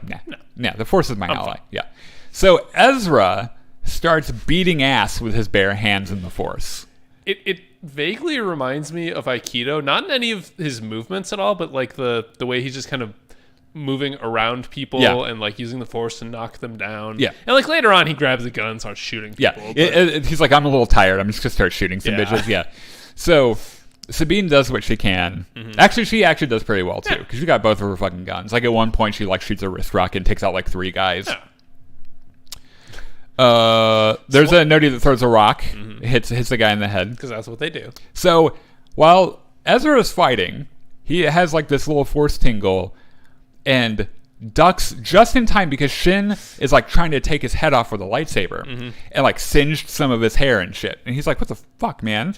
nah, the Force is my ally. Fine. Yeah. So Ezra starts beating ass with his bare hands in the Force. It vaguely reminds me of Aikido, not in any of his movements at all, but like the way he's just kind of moving around people and like using the Force to knock them down. Yeah. And like later on, he grabs a gun and starts shooting people. Yeah. He's like, I'm a little tired. I'm just going to start shooting some bitches. Yeah. So Sabine does what she can. Actually, she actually does pretty well too, because she got both of her fucking guns. Like at one point, she like shoots a wrist rocket and takes out like 3 guys. Yeah. There's a Noti that throws a rock, hits the guy in the head. Because that's what they do. So while Ezra is fighting, he has like this little force tingle and ducks just in time because Shin is like trying to take his head off with a lightsaber and like singed some of his hair and shit. And he's like, what the fuck, man?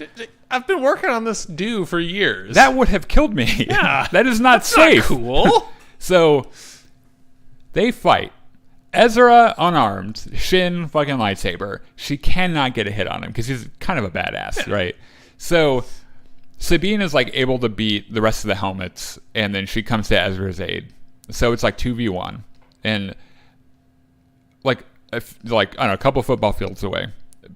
I've been working on this do for years. That would have killed me. Yeah. That is not safe. Not cool. So they fight. Ezra unarmed, Shin fucking lightsaber. She cannot get a hit on him because he's kind of a badass, right? So Sabine is like able to beat the rest of the helmets, and then she comes to Ezra's aid. So it's like 2v1, and like I don't know, a couple football fields away,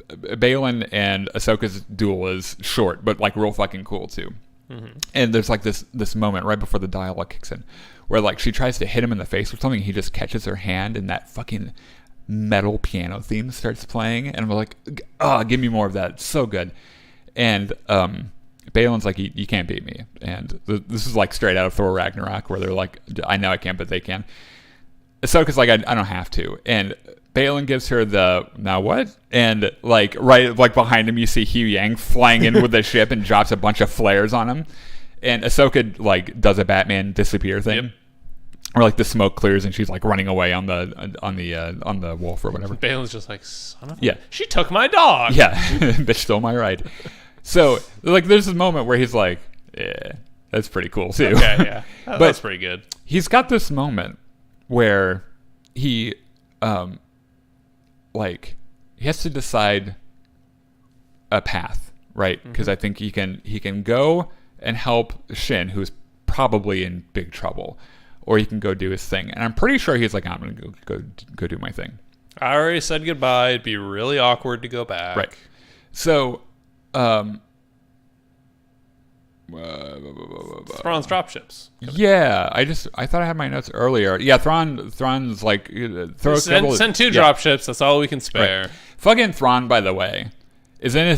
Baylan and Ahsoka's duel is short, but like real fucking cool too. And there's like this moment right before the dialogue kicks in, where like she tries to hit him in the face with something, he just catches her hand, and that fucking metal piano theme starts playing, and I'm like, oh, give me more of that. It's so good. And Baylan's like, you can't beat me. And this is like straight out of Thor Ragnarok, where they're like, I know I can't, but they can. Ahsoka's like, I don't have to. And Baylan gives her the, now what? And like right like behind him, you see Hugh Yang flying in with the ship and drops a bunch of flares on him. And Ahsoka like does a Batman disappear thing. Yep. Or like the smoke clears and she's like running away on the wolf or whatever. Baylan's just like, son of a... She took my dog. Yeah. Bitch stole my ride. So like there's this moment where he's like, yeah, that's pretty cool too. Okay, yeah. That's pretty good. He's got this moment where he like he has to decide a path, right? Because I think he can go and help Shin, who's probably in big trouble, or he can go do his thing. And I'm pretty sure he's like, I'm gonna go do my thing. I already said goodbye. It'd be really awkward to go back. Right. So Thrawn's dropships. Yeah, I thought I had my notes earlier. Yeah, Thrawn's like send 2 dropships. That's all we can spare. Right. Fucking Thrawn, by the way, is in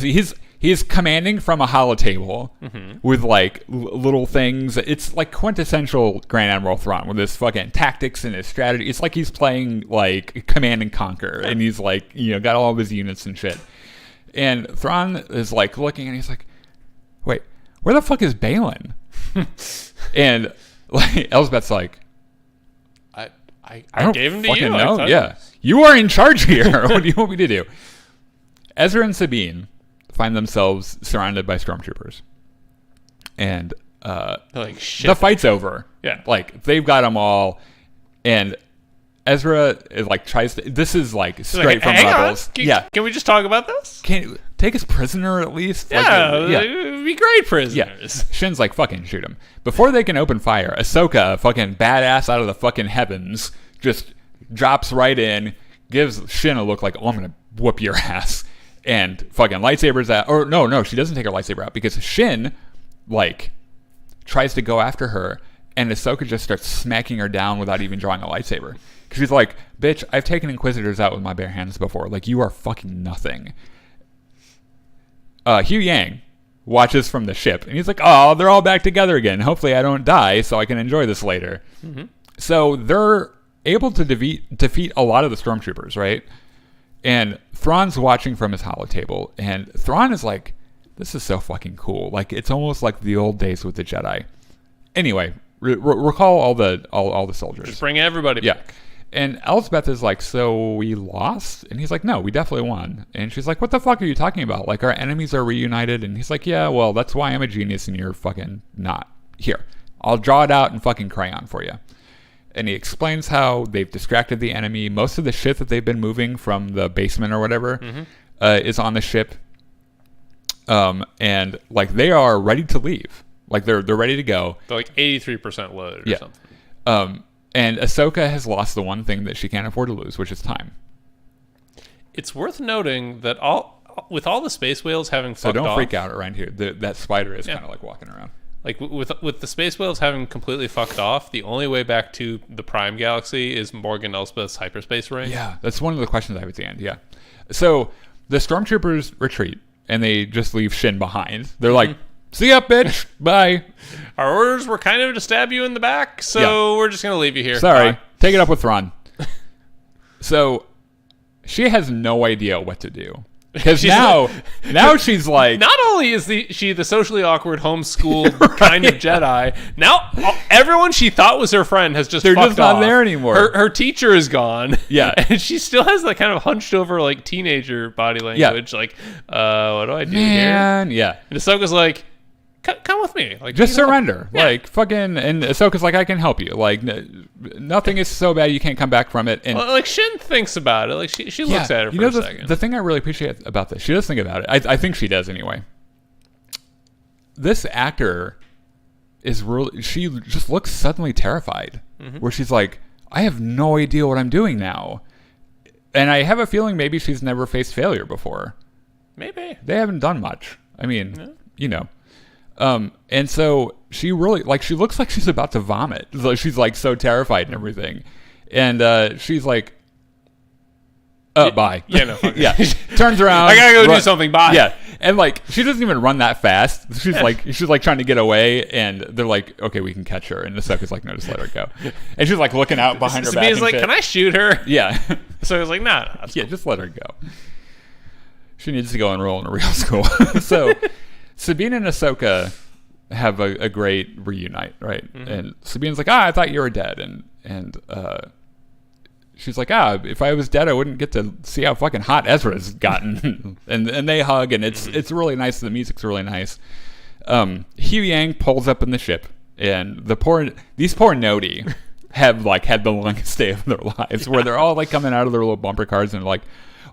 he's commanding from a holotable with like little things. It's like quintessential Grand Admiral Thrawn with his fucking tactics and his strategy. It's like he's playing like Command and Conquer, and he's like got all of his units and shit. And Thrawn is like looking, and he's like, wait, where the fuck is Baylan? And like Elsbeth's like, I gave him to you. Know. Yeah, you are in charge here. What do you want me to do? Ezra and Sabine find themselves surrounded by stormtroopers, and like, shit. The fight's over. Yeah, like they've got them all, and Ezra is like tries to. This is like straight from Rebels. Can we just talk about this? Can take us prisoner at least? Yeah, it'd be great prisoners. Yeah. Shin's like, fucking shoot him. Before they can open fire, Ahsoka, fucking badass out of the fucking heavens, just drops right in, gives Shin a look like, oh, I'm gonna whoop your ass, and fucking lightsabers out. Or no, she doesn't take her lightsaber out because Shin like tries to go after her, and Ahsoka just starts smacking her down without even drawing a lightsaber. Because she's like, bitch, I've taken Inquisitors out with my bare hands before. Like, you are fucking nothing. Hugh Yang watches from the ship, and he's like, oh, they're all back together again. Hopefully I don't die so I can enjoy this later. So they're able to defeat a lot of the stormtroopers, right? And Thrawn's watching from his holotable, and Thrawn is like, this is so fucking cool. Like, it's almost like the old days with the Jedi. Anyway, recall all the soldiers. Just bring everybody back. And Elsbeth is like, so we lost? And he's like, no, we definitely won. And she's like, what the fuck are you talking about? Like, our enemies are reunited. And he's like, yeah, well, that's why I'm a genius and you're fucking not. Here, I'll draw it out in fucking crayon for you. And he explains how they've distracted the enemy. Most of the shit that they've been moving from the basement or whatever is on the ship. And like, they are ready to leave. Like, they're ready to go. They're like 83% loaded or something. And Ahsoka has lost the one thing that she can't afford to lose, which is time. It's worth noting that with all the space whales having fucked off... So don't freak out around here. That spider is kind of like walking around. Like, with the space whales having completely fucked off, the only way back to the Prime Galaxy is Morgan Elsbeth's hyperspace ring. Yeah, that's one of the questions I have at the end, yeah. So the stormtroopers retreat, and they just leave Shin behind. They're like See ya, bitch. Bye. Our orders were kind of to stab you in the back, so we're just going to leave you here. Sorry. Bye. Take it up with Thrawn. So she has no idea what to do. Because now she's like... Not only is she the socially awkward, homeschooled kind of Jedi, now everyone she thought was her friend has just fucked off. They're just not there anymore. Her teacher is gone. Yeah. And she still has that kind of hunched over, like, teenager body language. Yeah. Like, what do I do here? Yeah. And Ahsoka's like, come with me. Like, just surrender. Yeah. Like, fucking... And Ahsoka's like, I can help you. Like, nothing is so bad you can't come back from it. And like, Shin thinks about it. Like, she looks at it for a second. The thing I really appreciate about this, she does think about it. I think she does anyway. This actor is really... She just looks suddenly terrified. Mm-hmm. Where she's like, I have no idea what I'm doing now. And I have a feeling maybe she's never faced failure before. Maybe. They haven't done much. I mean, you know... and so she really, like, she looks like she's about to vomit. She's like so terrified and everything. And, she's like, bye. Yeah, no, fuck yeah. Turns around. I gotta go do something. Bye. Yeah. And like, she doesn't even run that fast. She's like trying to get away, and they're like, okay, we can catch her. And Ahsoka's like, no, just let her go. And she's like looking out behind her back. Sabine's like, can I shoot her? Yeah. So I was like, nah. Yeah, just let her go. She needs to go enroll in a real school. So Sabine and Ahsoka have a great reunite, right? Mm-hmm. And Sabine's like, I thought you were dead. And she's like, if I was dead, I wouldn't get to see how fucking hot Ezra's gotten. and they hug, and it's really nice. The music's really nice. Hugh Yang pulls up in the ship, and these poor Noti have like had the longest day of their lives, where they're all like coming out of their little bumper cars, and like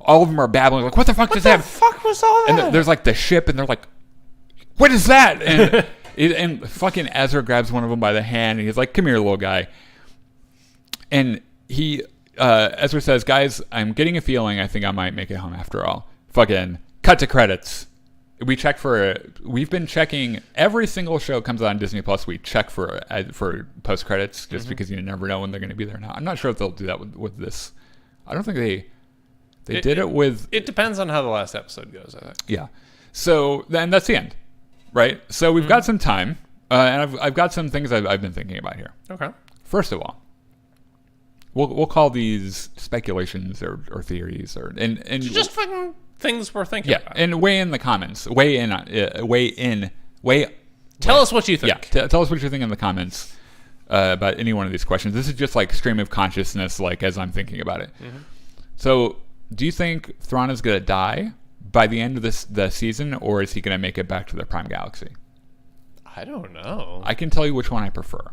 all of them are babbling, like, what the fuck just happened? What the fuck was all that? And there's like the ship, and they're like, what is that? And fucking Ezra grabs one of them by the hand, and he's like, come here, little guy. And Ezra says, guys, I'm getting a feeling I think I might make it home after all. Fucking cut to credits. We've been checking every single show comes on Disney Plus. We check for post credits just because you never know when they're going to be there. Now, I'm not sure if they'll do that with this. I don't think they did it with. It depends on how the last episode goes, I think. Yeah. So then that's the end, right? So we've got some time, and I've got some things I've been thinking about here. Okay. First of all, we'll call these speculations or theories and just fucking things we're thinking about. And weigh in the comments. Weigh in. Tell us what you think. Yeah, tell us what you think in the comments about any one of these questions. This is just like stream of consciousness, like as I'm thinking about it. Mm-hmm. So, do you think Thrawn is going to die by the end of the season, or is he going to make it back to the Prime Galaxy? I don't know. I can tell you which one I prefer.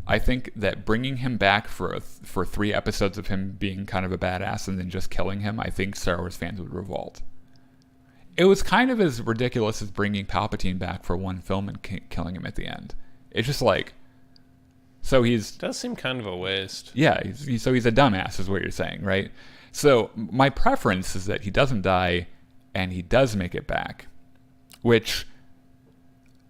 I think that bringing him back for 3 episodes of him being kind of a badass and then just killing him, I think Star Wars fans would revolt. It was kind of as ridiculous as bringing Palpatine back for 1 film and killing him at the end. It's just like, so does seem kind of a waste. Yeah, so he's a dumbass is what you're saying, right? So my preference is that he doesn't die and he does make it back, which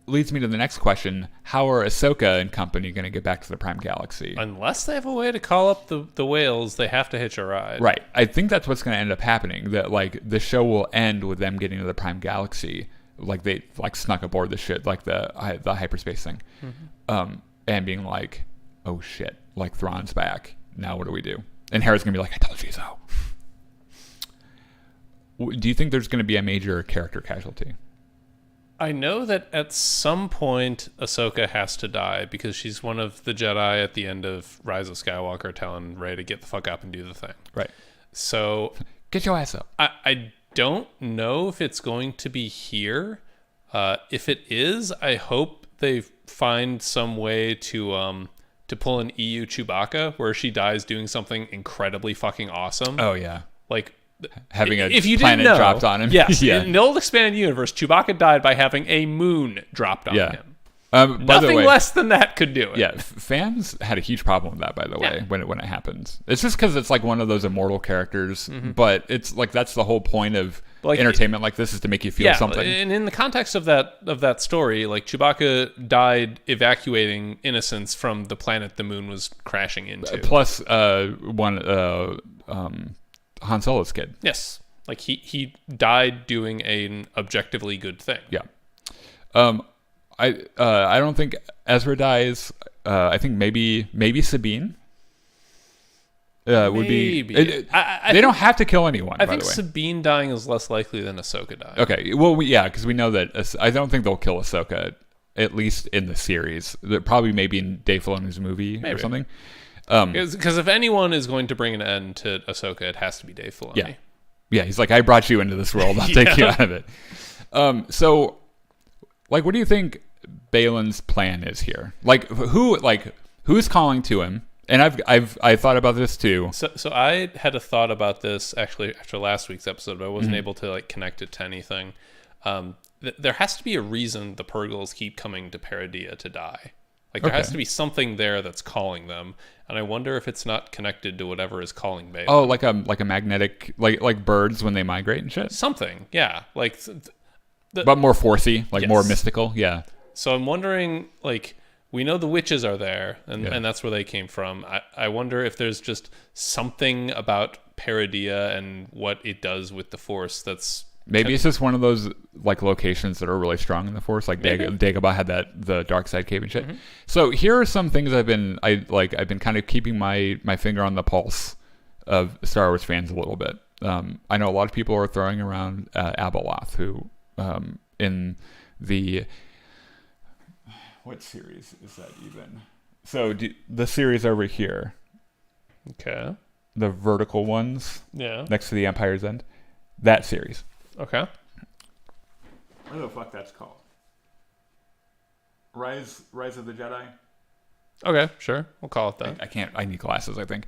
leads me to the next question. How are Ahsoka and company going to get back to the Prime Galaxy? Unless they have a way to call up the whales, they have to hitch a ride. Right. I think that's what's going to end up happening. That like the show will end with them getting to the Prime Galaxy, like they like snuck aboard the ship, like the hyperspace thing, and being like, "Oh shit! Like Thrawn's back. Now what do we do?" And Hera's going to be like, "I told you so." Do you think there's going to be a major character casualty? I know that at some point Ahsoka has to die because she's one of the Jedi at the end of Rise of Skywalker telling Rey to get the fuck up and do the thing. Right. So get your ass up. I don't know if it's going to be here. If it is, I hope they find some way to pull an EU Chewbacca where she dies doing something incredibly fucking awesome. Oh yeah. Like having a planet dropped on him. Yes. Yeah. In the old expanded universe, Chewbacca died by having a moon dropped on him. Nothing less than that could do it. Yeah, fans had a huge problem with that, by the way, when it happens. It's just because it's like one of those immortal characters, but it's like that's the whole point of like, entertainment like this is to make you feel something. And in the context of that story, like Chewbacca died evacuating innocents from the planet the moon was crashing into. Plus, Han Solo's kid. Yes. Like he died doing an objectively good thing. Yeah. I don't think Ezra dies. I think maybe Sabine. Would be. They don't have to kill anyone. I think by the way. Sabine dying is less likely than Ahsoka dying. Okay, well, because we know that I don't think they'll kill Ahsoka, at least in the series. Probably maybe in Dave Filoni's movie or something. Because if anyone is going to bring an end to Ahsoka, it has to be Dave Filoni. Yeah. He's like, I brought you into this world. I'll take you out of it. So, like, what do you think Baylan's plan is here? Who's calling to him? And I thought about this too. So I had a thought about this actually after last week's episode, but I wasn't able to connect it to anything. There has to be a reason the Purgles keep coming to Peridea to die. There has to be something there that's calling them, and I wonder if it's not connected to whatever is calling Baylan. Oh, like a magnetic, like birds when they migrate and shit. Something, yeah, but more forcey, more mystical, yeah. So I'm wondering, we know the witches are there, and that's where they came from. I wonder if there's just something about Peridea and what it does with the Force that's... Maybe it's just one of those locations that are really strong in the Force, like Dagobah had the dark side cave and shit. Mm-hmm. So here are some things I've been kind of keeping my finger on the pulse of Star Wars fans a little bit. I know a lot of people are throwing around Abeloth, who in the... What series is that even? So the series over here. Okay. The vertical ones. Yeah. Next to the Empire's End. That series. Okay. What the fuck that's called? Rise of the Jedi? Okay, sure. We'll call it that. I can't. I need glasses, I think.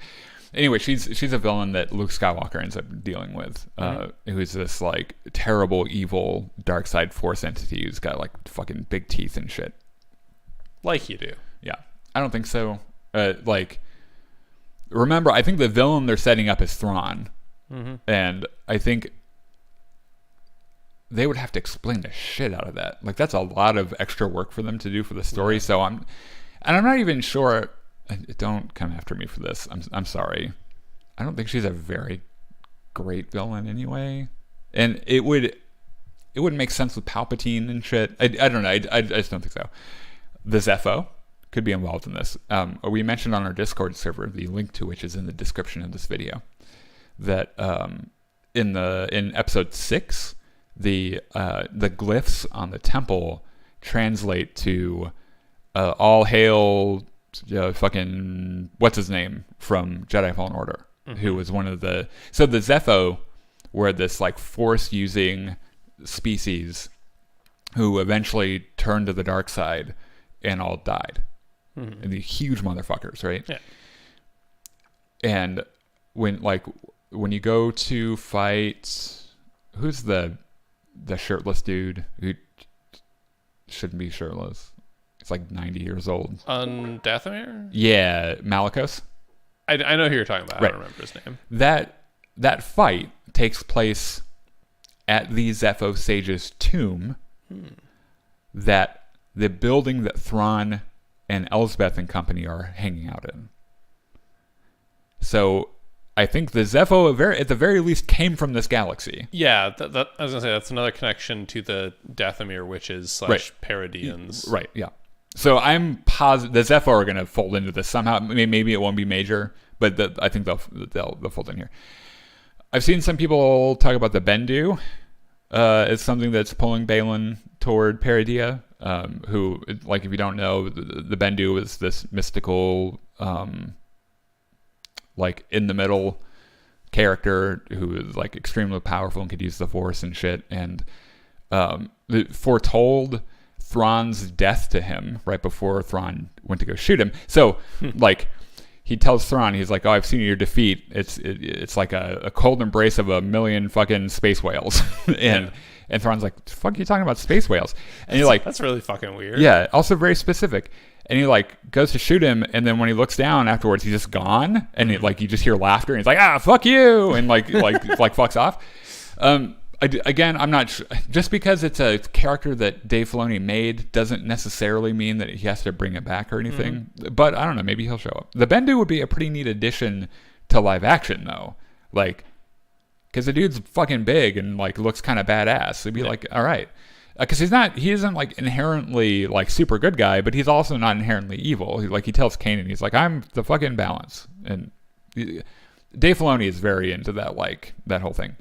Anyway, she's a villain that Luke Skywalker ends up dealing with, who's this terrible, evil, dark side Force entity who's got fucking big teeth and shit. Like you do. Yeah. I don't think so. Remember, I think the villain they're setting up is Thrawn. Mm-hmm. And I think they would have to explain the shit out of that. That's a lot of extra work for them to do for the story. Yeah. So I'm not even sure. Don't come after me for this. I'm sorry. I don't think she's a very great villain anyway. And it wouldn't make sense with Palpatine and shit. I don't know. I just don't think so. The Zepho could be involved in this. We mentioned on our Discord server, the link to which is in the description of this video, that in episode 6, the glyphs on the temple translate to all hail fucking what's his name from Jedi Fallen Order, who was one of the... So the Zepho were this Force using species who eventually turned to the dark side and all died. Mm-hmm. And the huge motherfuckers, right? Yeah. And when you go to fight, who's the shirtless dude who shouldn't be shirtless? It's 90 years old. On Dathomir? Yeah, Malicos. I know who you're talking about. Right. I don't remember his name. That fight takes place at the Zepho Sage's tomb. That the building that Thrawn and Elsbeth and company are hanging out in. So I think the Zepho at the very least came from this galaxy. Yeah, I was going to say that's another connection to the Dathomir witches / Perideans. Right, yeah. So I'm positive the Zepho are going to fold into this somehow. Maybe it won't be major, but I think they'll fold in here. I've seen some people talk about the Bendu as something that's pulling Baylan toward Peridea. Who, if you don't know, the Bendu is this mystical, in the middle character who is extremely powerful and could use the Force and shit, and foretold Thrawn's death to him right before Thrawn went to go shoot him. So, he tells Thrawn, he's like, "Oh, I've seen your defeat. It's like a cold embrace of a million fucking space whales," and. Yeah. And Thrawn's like, "The fuck are you talking about space whales?" And you're like, "That's really fucking weird." Yeah, also very specific. And he goes to shoot him, and then when he looks down afterwards, he's just gone. And you just hear laughter, and he's like, "Ah, fuck you!" And fucks off. Again, I'm not sure. Just because it's a character that Dave Filoni made doesn't necessarily mean that he has to bring it back or anything. Mm-hmm. But I don't know. Maybe he'll show up. The Bendu would be a pretty neat addition to live action, though. Because the dude's fucking big and looks kind of badass. It'd be all right. because he isn't like inherently like super good guy, but he's also not inherently evil. He tells Kanan, he's like, I'm the fucking balance. And Dave Filoni is very into that, like that whole thing.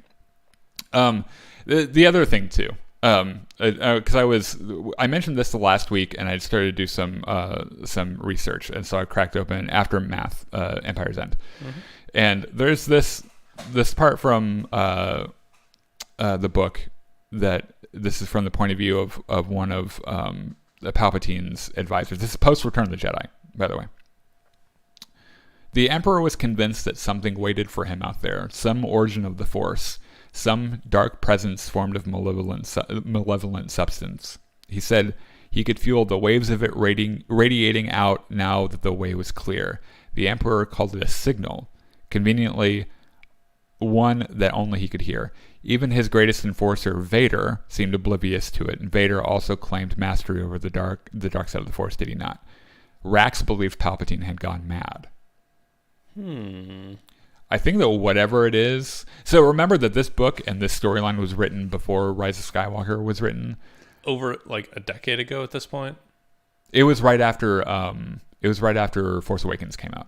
The other thing too, because I mentioned this the last week, and I started to do some research, and so I cracked open Aftermath, Empire's End, and there's this part from the book that this is from the point of view of one of Palpatine's advisors. This is post Return of the Jedi, by the way. The Emperor was convinced that something waited for him out there, some origin of the Force, some dark presence formed of malevolent substance. He said he could feel the waves of it radiating out now that the way was clear. The Emperor called it a signal, conveniently one that only he could hear. Even his greatest enforcer, Vader, seemed oblivious to it, and Vader also claimed mastery over the dark side of the Force, did he not? Rax believed Palpatine had gone mad. I think that whatever it is... So remember that this book and this storyline was written before Rise of Skywalker was written. Over like a decade ago at this point? It was right after Force Awakens came out.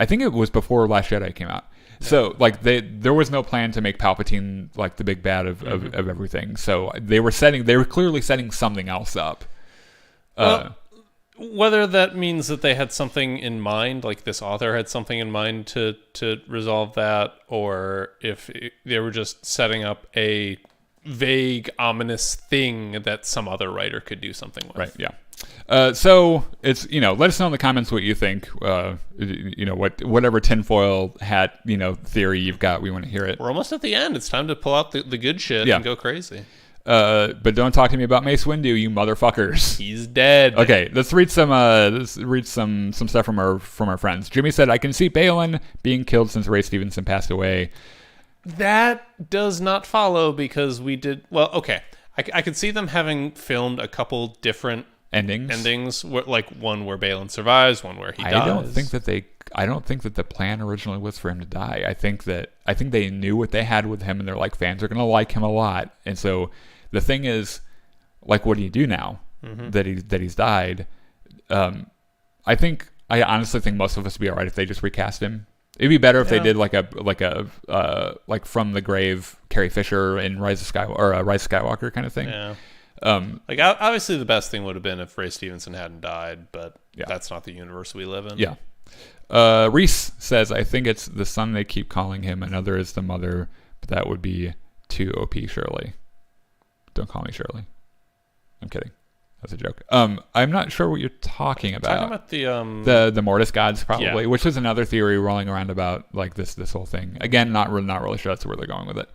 I think it was before Last Jedi came out. Yeah. So like there was no plan to make Palpatine like the big bad of everything. So they were clearly setting something else up. Well, whether that means that they had something in mind, like this author had something in mind to resolve that, or if they were just setting up a vague, ominous thing that some other writer could do something with. Right, yeah. So it's, let us know in the comments what you think. Whatever tinfoil hat, theory you've got, we want to hear it. We're almost at the end. It's time to pull out the good shit and go crazy. But don't talk to me about Mace Windu, you motherfuckers. He's dead. Okay, let's read some stuff from our friends. Jimmy said, I can see Baylan being killed since Ray Stevenson passed away. That does not follow because we did... Well, okay. I could see them having filmed a couple different endings, like one where Baylan survives, one where he dies. I don't think that the plan originally was for him to die. I think they knew what they had with him, and they're like, fans are going to like him a lot. And so the thing is, like, what do you do now that he's died? I honestly think most of us would be all right if they just recast him. It'd be better if they did like from the grave Carrie Fisher in Rise of Skywalker kind of thing. Yeah. Obviously the best thing would have been if Ray Stevenson hadn't died, but that's not the universe we live in. Yeah. Reese says, I think it's the son they keep calling him. Another is the mother, but that would be too OP, Shirley. Don't call me Shirley. I'm kidding. That's a joke. I'm not sure what you're talking about. Talking about the Mortis gods, probably, which is another theory rolling around about like this whole thing. Again, not really sure that's where they're going with it.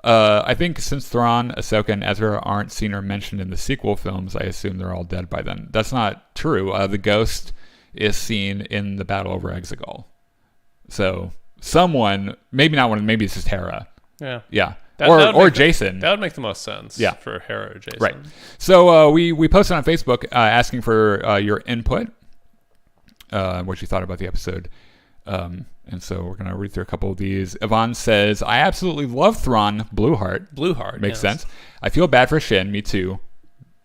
I think since Thrawn, Ahsoka, and Ezra aren't seen or mentioned in the sequel films, I assume they're all dead by then. That's not true. The Ghost is seen in the battle over Exegol. So someone, maybe not one, maybe it's just Hera. Yeah. Yeah. Or Jason. That would make the most sense for Hera or Jason. Right. So we posted on Facebook asking for your input, what you thought about the episode. And so we're going to read through a couple of these. Yvonne says, I absolutely love Thrawn. Blue heart. Makes sense. I feel bad for Shin. Me too.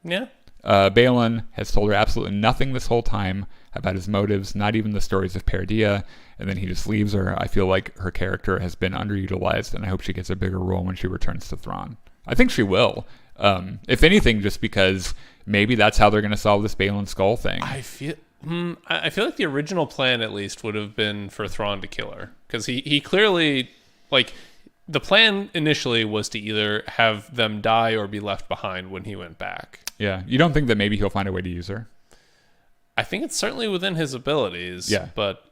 Yeah. Baylan has told her absolutely nothing this whole time about his motives, not even the stories of Peridea, and then he just leaves her. I feel like her character has been underutilized, and I hope she gets a bigger role when she returns to Thrawn. I think she will. If anything, just because maybe that's how they're going to solve this Baylan Skull thing. I feel like the original plan, at least, would have been for Thrawn to kill her. Because he clearly, like, the plan initially was to either have them die or be left behind when he went back. Yeah. You don't think that maybe he'll find a way to use her? I think it's certainly within his abilities. Yeah. But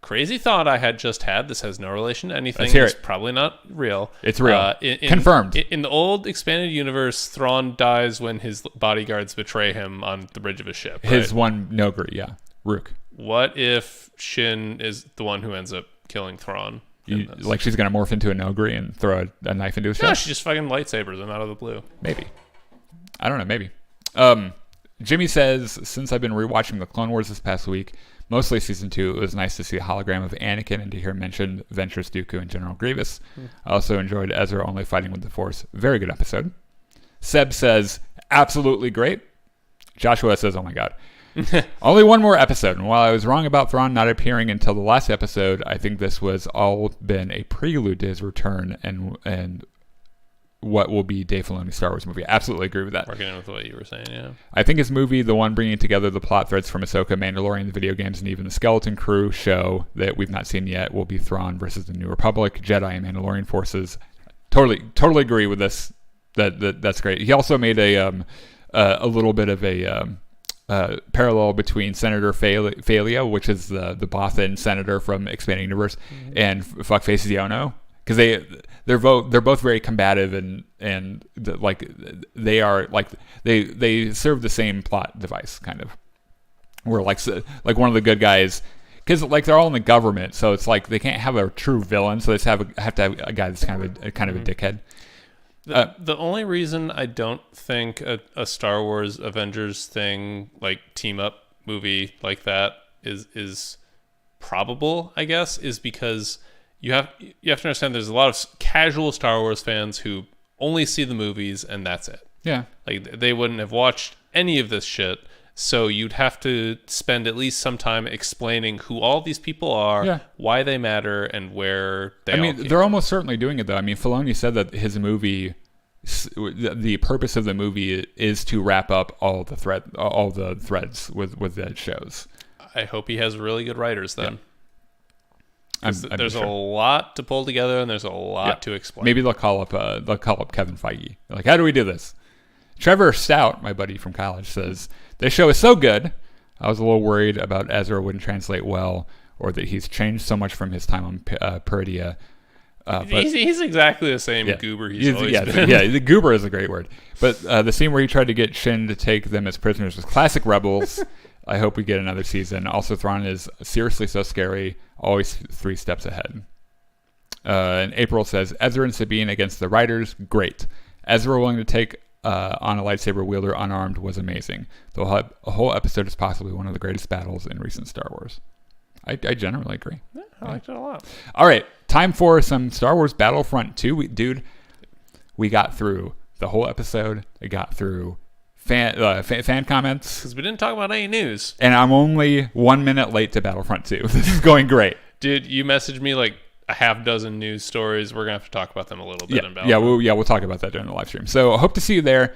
crazy thought I had just had. This has no relation to anything. Let's hear it's it. probably not real. It's real. Confirmed. In the old expanded universe, Thrawn dies when his bodyguards betray him on the bridge of a ship. His one Nogri, yeah. Rook. What if Shin is the one who ends up killing Thrawn? Like she's going to morph into a Nogri and throw a knife into his chest? No, she just fucking lightsabers him out of the blue. Maybe. I don't know, maybe. Jimmy says, since I've been rewatching the Clone Wars this past week, mostly season 2, it was nice to see a hologram of Anakin and to hear mentioned Ventress Dooku and General Grievous. I also enjoyed Ezra only fighting with the Force. Very good episode. Seb says, absolutely great. Joshua says, oh my God. Only one more episode, and while I was wrong about Thrawn not appearing until the last episode, I think this was all been a prelude to his return and what will be Dave Filoni's Star Wars movie. I absolutely agree with that. Working in with what you were saying, yeah. I think his movie, the one bringing together the plot threads from Ahsoka, Mandalorian, the video games, and even the Skeleton Crew show that we've not seen yet, will be Thrawn versus the New Republic, Jedi and Mandalorian forces. Totally agree with this. That's great. He also made a little bit of a parallel between Senator Falia, which is the Bothan senator from Expanding Universe, and Fuckface Ziono, because they're both very combative and they are like they serve the same plot device, kind of, where like one of the good guys, because like they're all in the government, so it's like they can't have a true villain, so they just have to have a guy that's kind of a dickhead. The only reason I don't think a Star Wars Avengers thing, like team up movie like that is probable, I guess, is because you have to understand there's a lot of casual Star Wars fans who only see the movies and that's it. Yeah. Like they wouldn't have watched any of this shit. So you'd have to spend at least some time explaining who all these people are, why they matter, and where they are. I mean, they're almost certainly doing it, though. I mean, Filoni said that his movie, the purpose of the movie is to wrap up all the threads with the shows. I hope he has really good writers then. Yeah. There's a lot to pull together, and there's a lot to explain. Maybe they'll call up Kevin Feige. Like, how do we do this? Trevor Stout, my buddy from college, says, this show is so good. I was a little worried about Ezra wouldn't translate well, or that he's changed so much from his time on Peridia. But he's exactly the same goober he's always been. Yeah, the goober is a great word. But the scene where he tried to get Shin to take them as prisoners was classic Rebels. I hope we get another season. Also, Thrawn is seriously so scary, always 3 steps ahead. And April says, Ezra and Sabine against the Riders, great. Ezra willing to take on a lightsaber wielder unarmed was amazing. The whole episode is possibly one of the greatest battles in recent Star Wars. I generally agree. Yeah, I liked it a lot. All right, time for some Star Wars Battlefront 2. We got through the whole episode. I got through fan comments. Because we didn't talk about any news. And I'm only 1 minute late to Battlefront 2. This is going great. Dude, you messaged me like a half dozen news stories. We're going to have to talk about them a little bit. We'll talk about that during the live stream. So I hope to see you there.